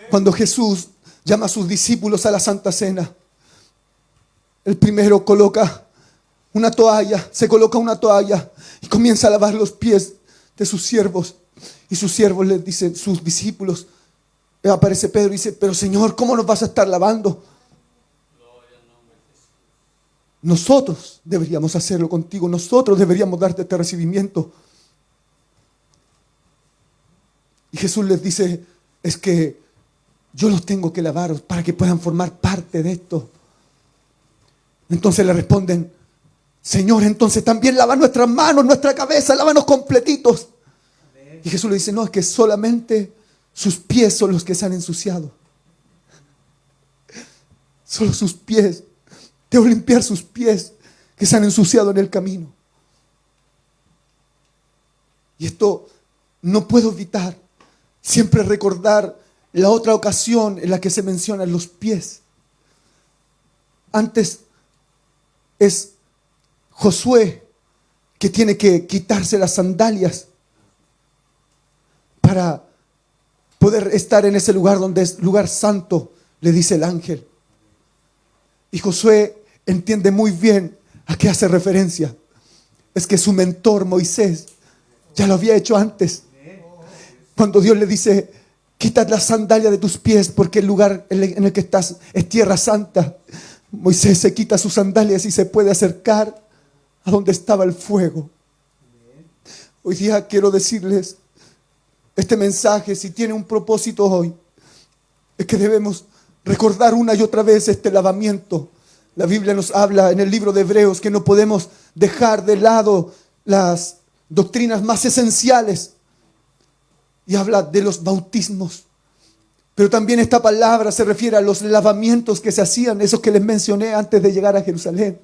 Cuando Jesús llama a sus discípulos a la Santa Cena, el primero coloca una toalla, se coloca una toalla y comienza a lavar los pies de sus siervos. Y sus siervos les dicen, sus discípulos, aparece Pedro y dice, pero Señor, ¿cómo nos vas a estar lavando? Nosotros deberíamos hacerlo contigo, nosotros deberíamos darte este recibimiento. Y Jesús les dice, es que yo los tengo que lavar para que puedan formar parte de esto. Entonces le responden, Señor, entonces también lava nuestras manos, nuestra cabeza, lávanos completitos. Y Jesús le dice, no, es que solamente sus pies son los que se han ensuciado. Solo sus pies. Debo limpiar sus pies que se han ensuciado en el camino. Y esto no puedo evitar siempre recordar la otra ocasión en la que se mencionan los pies. Antes es Josué que tiene que quitarse las sandalias para poder estar en ese lugar donde es lugar santo, le dice el ángel. Y Josué entiende muy bien a qué hace referencia. Es que su mentor Moisés ya lo había hecho antes. Cuando Dios le dice, quita las sandalias de tus pies porque el lugar en el que estás es tierra santa. Moisés se quita sus sandalias y se puede acercar a donde estaba el fuego. Hoy día quiero decirles, este mensaje, si tiene un propósito hoy, es que debemos recordar una y otra vez este lavamiento. La Biblia nos habla en el libro de Hebreos que no podemos dejar de lado las doctrinas más esenciales. Y habla de los bautismos. Pero también esta palabra se refiere a los lavamientos que se hacían, esos que les mencioné antes de llegar a Jerusalén.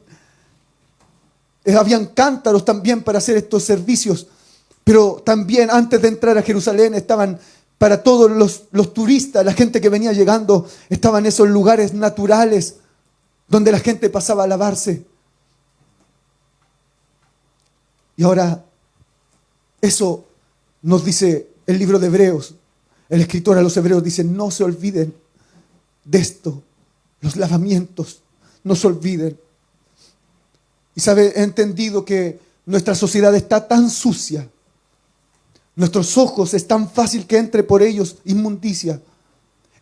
Habían cántaros también para hacer estos servicios. Pero también antes de entrar a Jerusalén estaban para todos los turistas, la gente que venía llegando, estaban esos lugares naturales donde la gente pasaba a lavarse. Y ahora eso nos dice el libro de Hebreos. El escritor a los hebreos dice, no se olviden de esto, los lavamientos, no se olviden. Y he entendido que nuestra sociedad está tan sucia, nuestros ojos es tan fácil que entre por ellos inmundicia,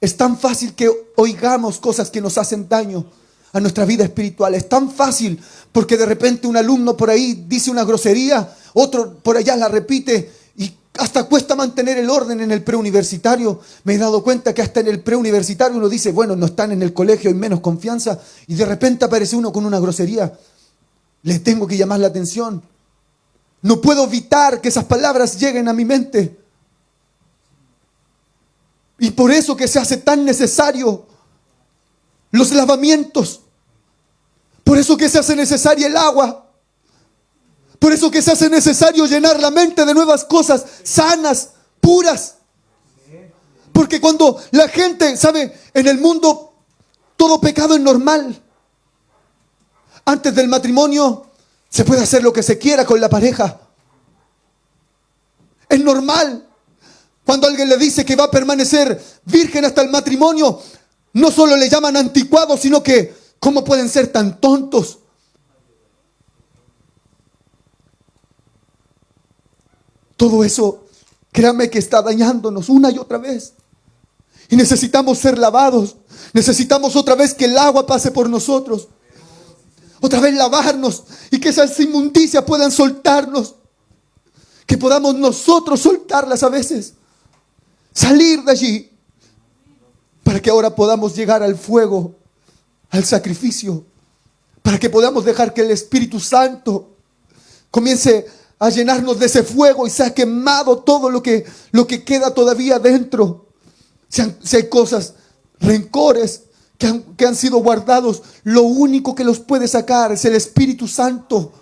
es tan fácil que oigamos cosas que nos hacen daño a nuestra vida espiritual, es tan fácil porque de repente un alumno por ahí dice una grosería, otro por allá la repite y hasta cuesta mantener el orden en el preuniversitario. Me he dado cuenta que hasta en el preuniversitario uno dice, bueno, no están en el colegio, hay menos confianza, y de repente aparece uno con una grosería. Les tengo que llamar la atención. No puedo evitar que esas palabras lleguen a mi mente. Y por eso que se hace tan necesario los lavamientos. Por eso que se hace necesaria el agua. Por eso que se hace necesario llenar la mente de nuevas cosas sanas, puras. Porque cuando la gente, ¿sabe? En el mundo todo pecado es normal. Antes del matrimonio se puede hacer lo que se quiera con la pareja. Es normal. Cuando alguien le dice que va a permanecer virgen hasta el matrimonio, no solo le llaman anticuado, sino que ¿cómo pueden ser tan tontos? Todo eso, créame que está dañándonos una y otra vez. Y necesitamos ser lavados. Necesitamos otra vez que el agua pase por nosotros. Otra vez lavarnos y que esas inmundicias puedan soltarnos. Que podamos nosotros soltarlas a veces. Salir de allí para que ahora podamos llegar al fuego, al sacrificio, para que podamos dejar que el Espíritu Santo comience a llenarnos de ese fuego y se ha quemado todo lo que queda todavía dentro. Si hay cosas, rencores que han sido guardados, lo único que los puede sacar es el Espíritu Santo.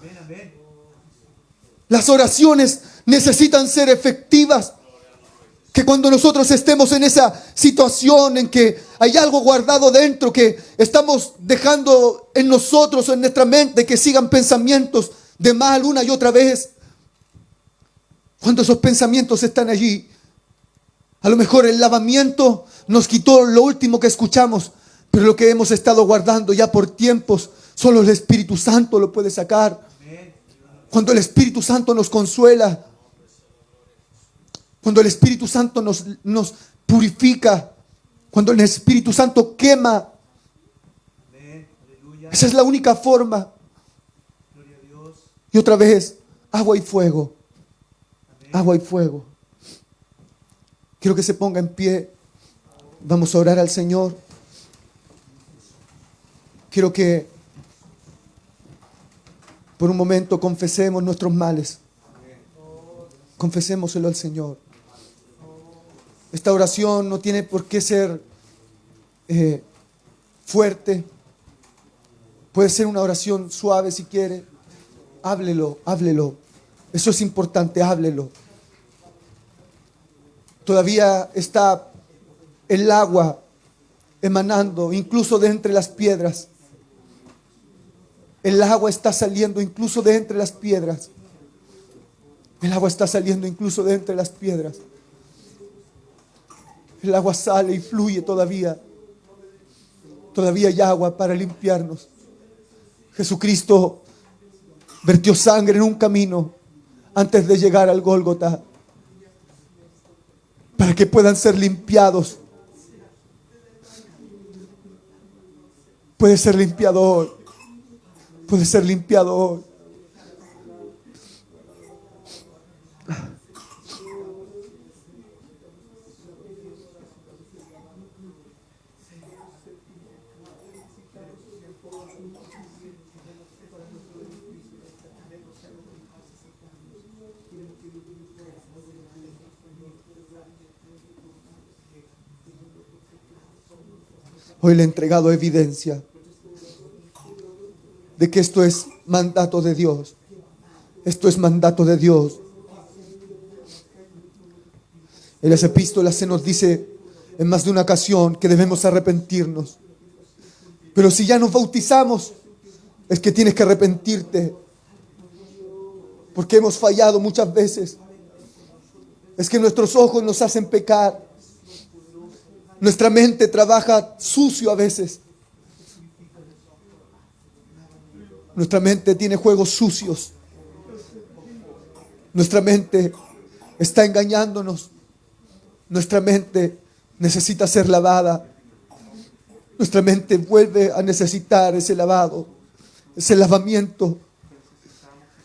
Las oraciones necesitan ser efectivas. Que cuando nosotros estemos en esa situación en que hay algo guardado dentro, que estamos dejando en nosotros, en nuestra mente, que sigan pensamientos de mal una y otra vez. Cuando esos pensamientos están allí, a lo mejor el lavamiento nos quitó lo último que escuchamos, pero lo que hemos estado guardando ya por tiempos, solo el Espíritu Santo lo puede sacar. Cuando el Espíritu Santo nos consuela, cuando el Espíritu Santo nos purifica, cuando el Espíritu Santo quema, esa es la única forma. Y otra vez, agua y fuego. Agua y fuego. Quiero que se ponga en pie. Vamos a orar al Señor. Quiero que por un momento confesemos nuestros males. Confesémoselo al Señor. Esta oración no tiene por qué ser fuerte. Puede ser una oración suave si quiere. Háblelo, háblelo. Eso es importante, háblelo. Todavía está el agua emanando, incluso de entre las piedras. El agua está saliendo incluso de entre las piedras. El agua está saliendo incluso de entre las piedras. El agua sale y fluye todavía. Todavía hay agua para limpiarnos. Jesucristo vertió sangre en un camino antes de llegar al Gólgota, para que puedan ser limpiados. Puede ser limpiado hoy. Puede ser limpiado hoy. Hoy le he entregado evidencia de que esto es mandato de Dios. Esto es mandato de Dios. En las epístolas se nos dice en más de una ocasión que debemos arrepentirnos. Pero si ya nos bautizamos, es que tienes que arrepentirte. Porque hemos fallado muchas veces. Es que nuestros ojos nos hacen pecar. Nuestra mente trabaja sucio a veces. Nuestra mente tiene juegos sucios. Nuestra mente está engañándonos. Nuestra mente necesita ser lavada. Nuestra mente vuelve a necesitar ese lavado, ese lavamiento.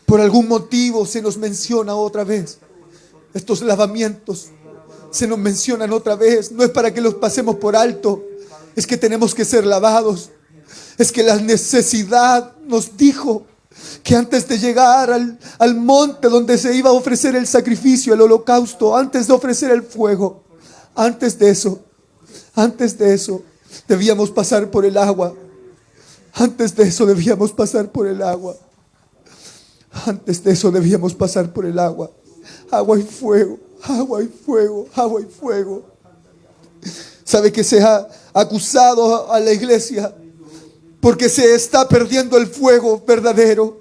Por algún motivo se nos menciona otra vez. Estos lavamientos se nos mencionan otra vez. No es para que los pasemos por alto. Es que tenemos que ser lavados. Es que la necesidad nos dijo que antes de llegar al monte donde se iba a ofrecer el sacrificio, el holocausto, antes de ofrecer el fuego, antes de eso, debíamos pasar por el agua. Antes de eso debíamos pasar por el agua. Antes de eso debíamos pasar por el agua. Agua y fuego, agua y fuego, agua y fuego. ¿Sabe que se ha acusado a la iglesia? Porque se está perdiendo el fuego verdadero.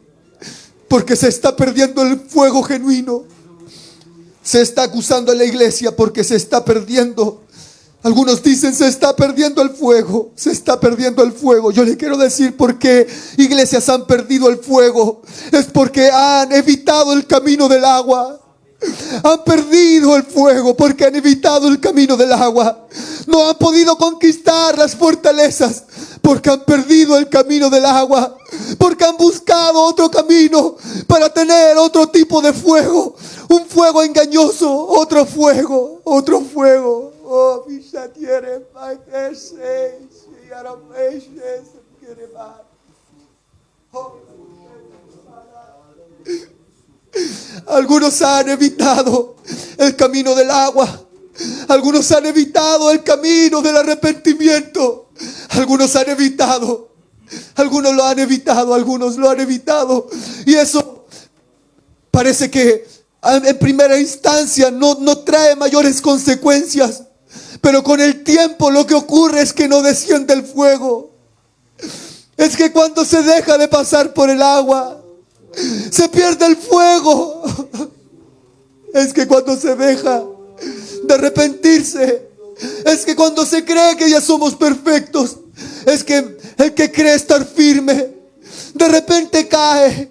Porque se está perdiendo el fuego genuino. Se está acusando a la iglesia porque se está perdiendo. Algunos dicen se está perdiendo el fuego. Se está perdiendo el fuego. Yo le quiero decir por qué iglesias han perdido el fuego. Es porque han evitado el camino del agua. Han perdido el fuego porque han evitado el camino del agua. No han podido conquistar las fortalezas porque han perdido el camino del agua. Porque han buscado otro camino para tener otro tipo de fuego. Un fuego engañoso, otro fuego, otro fuego, Oh, Vishatiere, Maitese, Yarameshe, Kirema. Algunos han evitado el camino del agua. Algunos han evitado el camino del arrepentimiento. Algunos lo han evitado, algunos lo han evitado. Y eso parece que en primera instancia no trae mayores consecuencias. Pero con el tiempo lo que ocurre es que no desciende el fuego. Es que cuando se deja de pasar por el agua, se pierde el fuego. Es que cuando se deja de arrepentirse, es que cuando se cree que ya somos perfectos, es que el que cree estar firme, de repente cae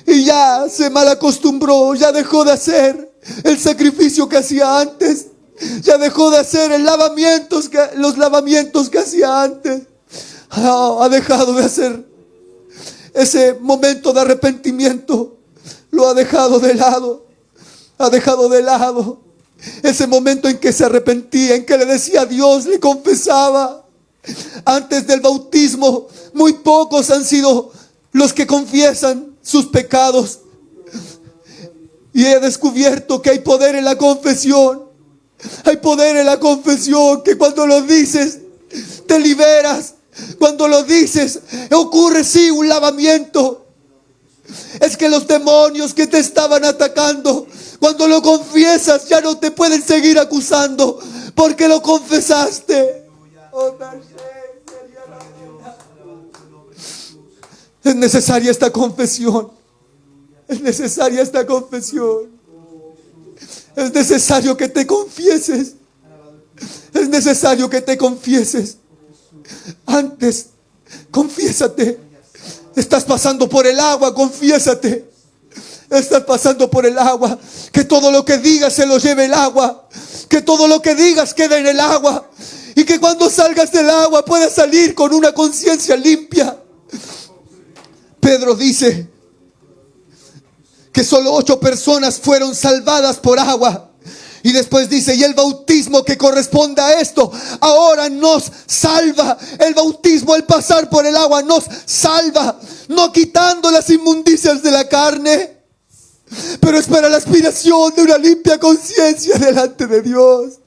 y ya se malacostumbró, ya dejó de hacer el sacrificio que hacía antes, ya dejó de hacer los lavamientos que hacía antes. Ha dejado de hacer ese momento de arrepentimiento, lo ha dejado de lado. Ha dejado de lado ese momento en que se arrepentía, en que le decía a Dios, le confesaba. Antes del bautismo, muy pocos han sido los que confiesan sus pecados. Y he descubierto que hay poder en la confesión. Hay poder en la confesión, que cuando lo dices, te liberas. Cuando lo dices, ocurre sí un lavamiento. Es que los demonios que te estaban atacando, cuando lo confiesas, ya no te pueden seguir acusando, porque lo confesaste. Es necesaria esta confesión. Es necesaria esta confesión. Es necesario que te confieses. Es necesario que te confieses. Antes, confiésate. Estás pasando por el agua, confiésate. Estás pasando por el agua. Que todo lo que digas se lo lleve el agua. Que todo lo que digas quede en el agua. Y que cuando salgas del agua puedas salir con una conciencia limpia. Pedro dice que solo 8 personas fueron salvadas por agua. Y después dice, y el bautismo que corresponde a esto ahora nos salva. El bautismo, el pasar por el agua, nos salva. No quitando las inmundicias de la carne, pero es para la aspiración de una limpia conciencia delante de Dios.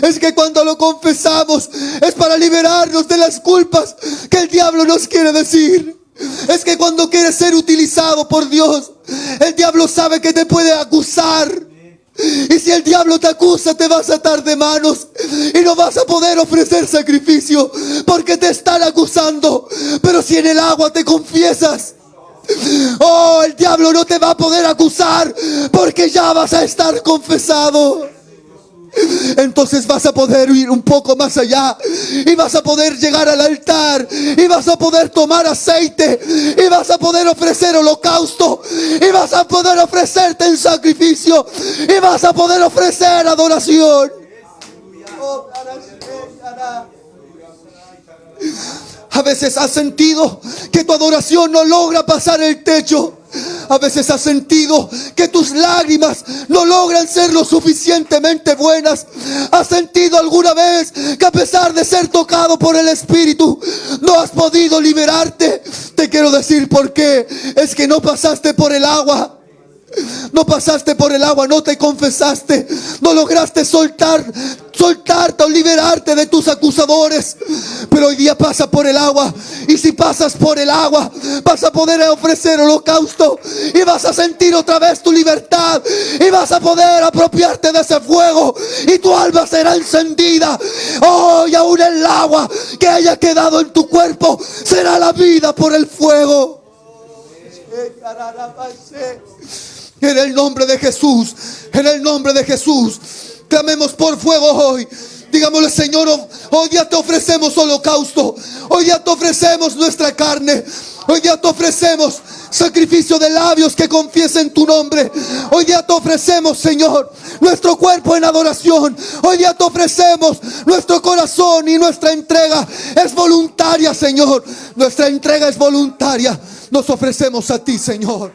Es que cuando lo confesamos, es para liberarnos de las culpas que el diablo nos quiere decir. Es que cuando quieres ser utilizado por Dios, el diablo sabe que te puede acusar. Y si el diablo te acusa, te vas a atar de manos y no vas a poder ofrecer sacrificio porque te están acusando. Pero si en el agua te confiesas, oh, el diablo no te va a poder acusar porque ya vas a estar confesado. Entonces vas a poder ir un poco más allá y vas a poder llegar al altar y vas a poder tomar aceite y vas a poder ofrecer holocausto y vas a poder ofrecerte en sacrificio y vas a poder ofrecer adoración. A veces has sentido que tu adoración no logra pasar el techo. A veces has sentido que tus lágrimas no logran ser lo suficientemente buenas. ¿Has sentido alguna vez que a pesar de ser tocado por el Espíritu no has podido liberarte? Te quiero decir por qué. Es que no pasaste por el agua. No pasaste por el agua, no te confesaste, no lograste soltarte o liberarte de tus acusadores. Pero hoy día pasa por el agua, y si pasas por el agua vas a poder ofrecer holocausto y vas a sentir otra vez tu libertad y vas a poder apropiarte de ese fuego y tu alma será encendida. Oh, y aún el agua que haya quedado en tu cuerpo será la vida por el fuego. En el nombre de Jesús, en el nombre de Jesús, clamemos por fuego hoy. Digámosle, Señor, hoy día te ofrecemos holocausto. Hoy día te ofrecemos nuestra carne. Hoy día te ofrecemos sacrificio de labios que confiesen tu nombre. Hoy día te ofrecemos, Señor, nuestro cuerpo en adoración. Hoy día te ofrecemos nuestro corazón, y nuestra entrega es voluntaria, Señor. Nuestra entrega es voluntaria. Nos ofrecemos a ti, Señor.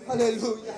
Aleluya.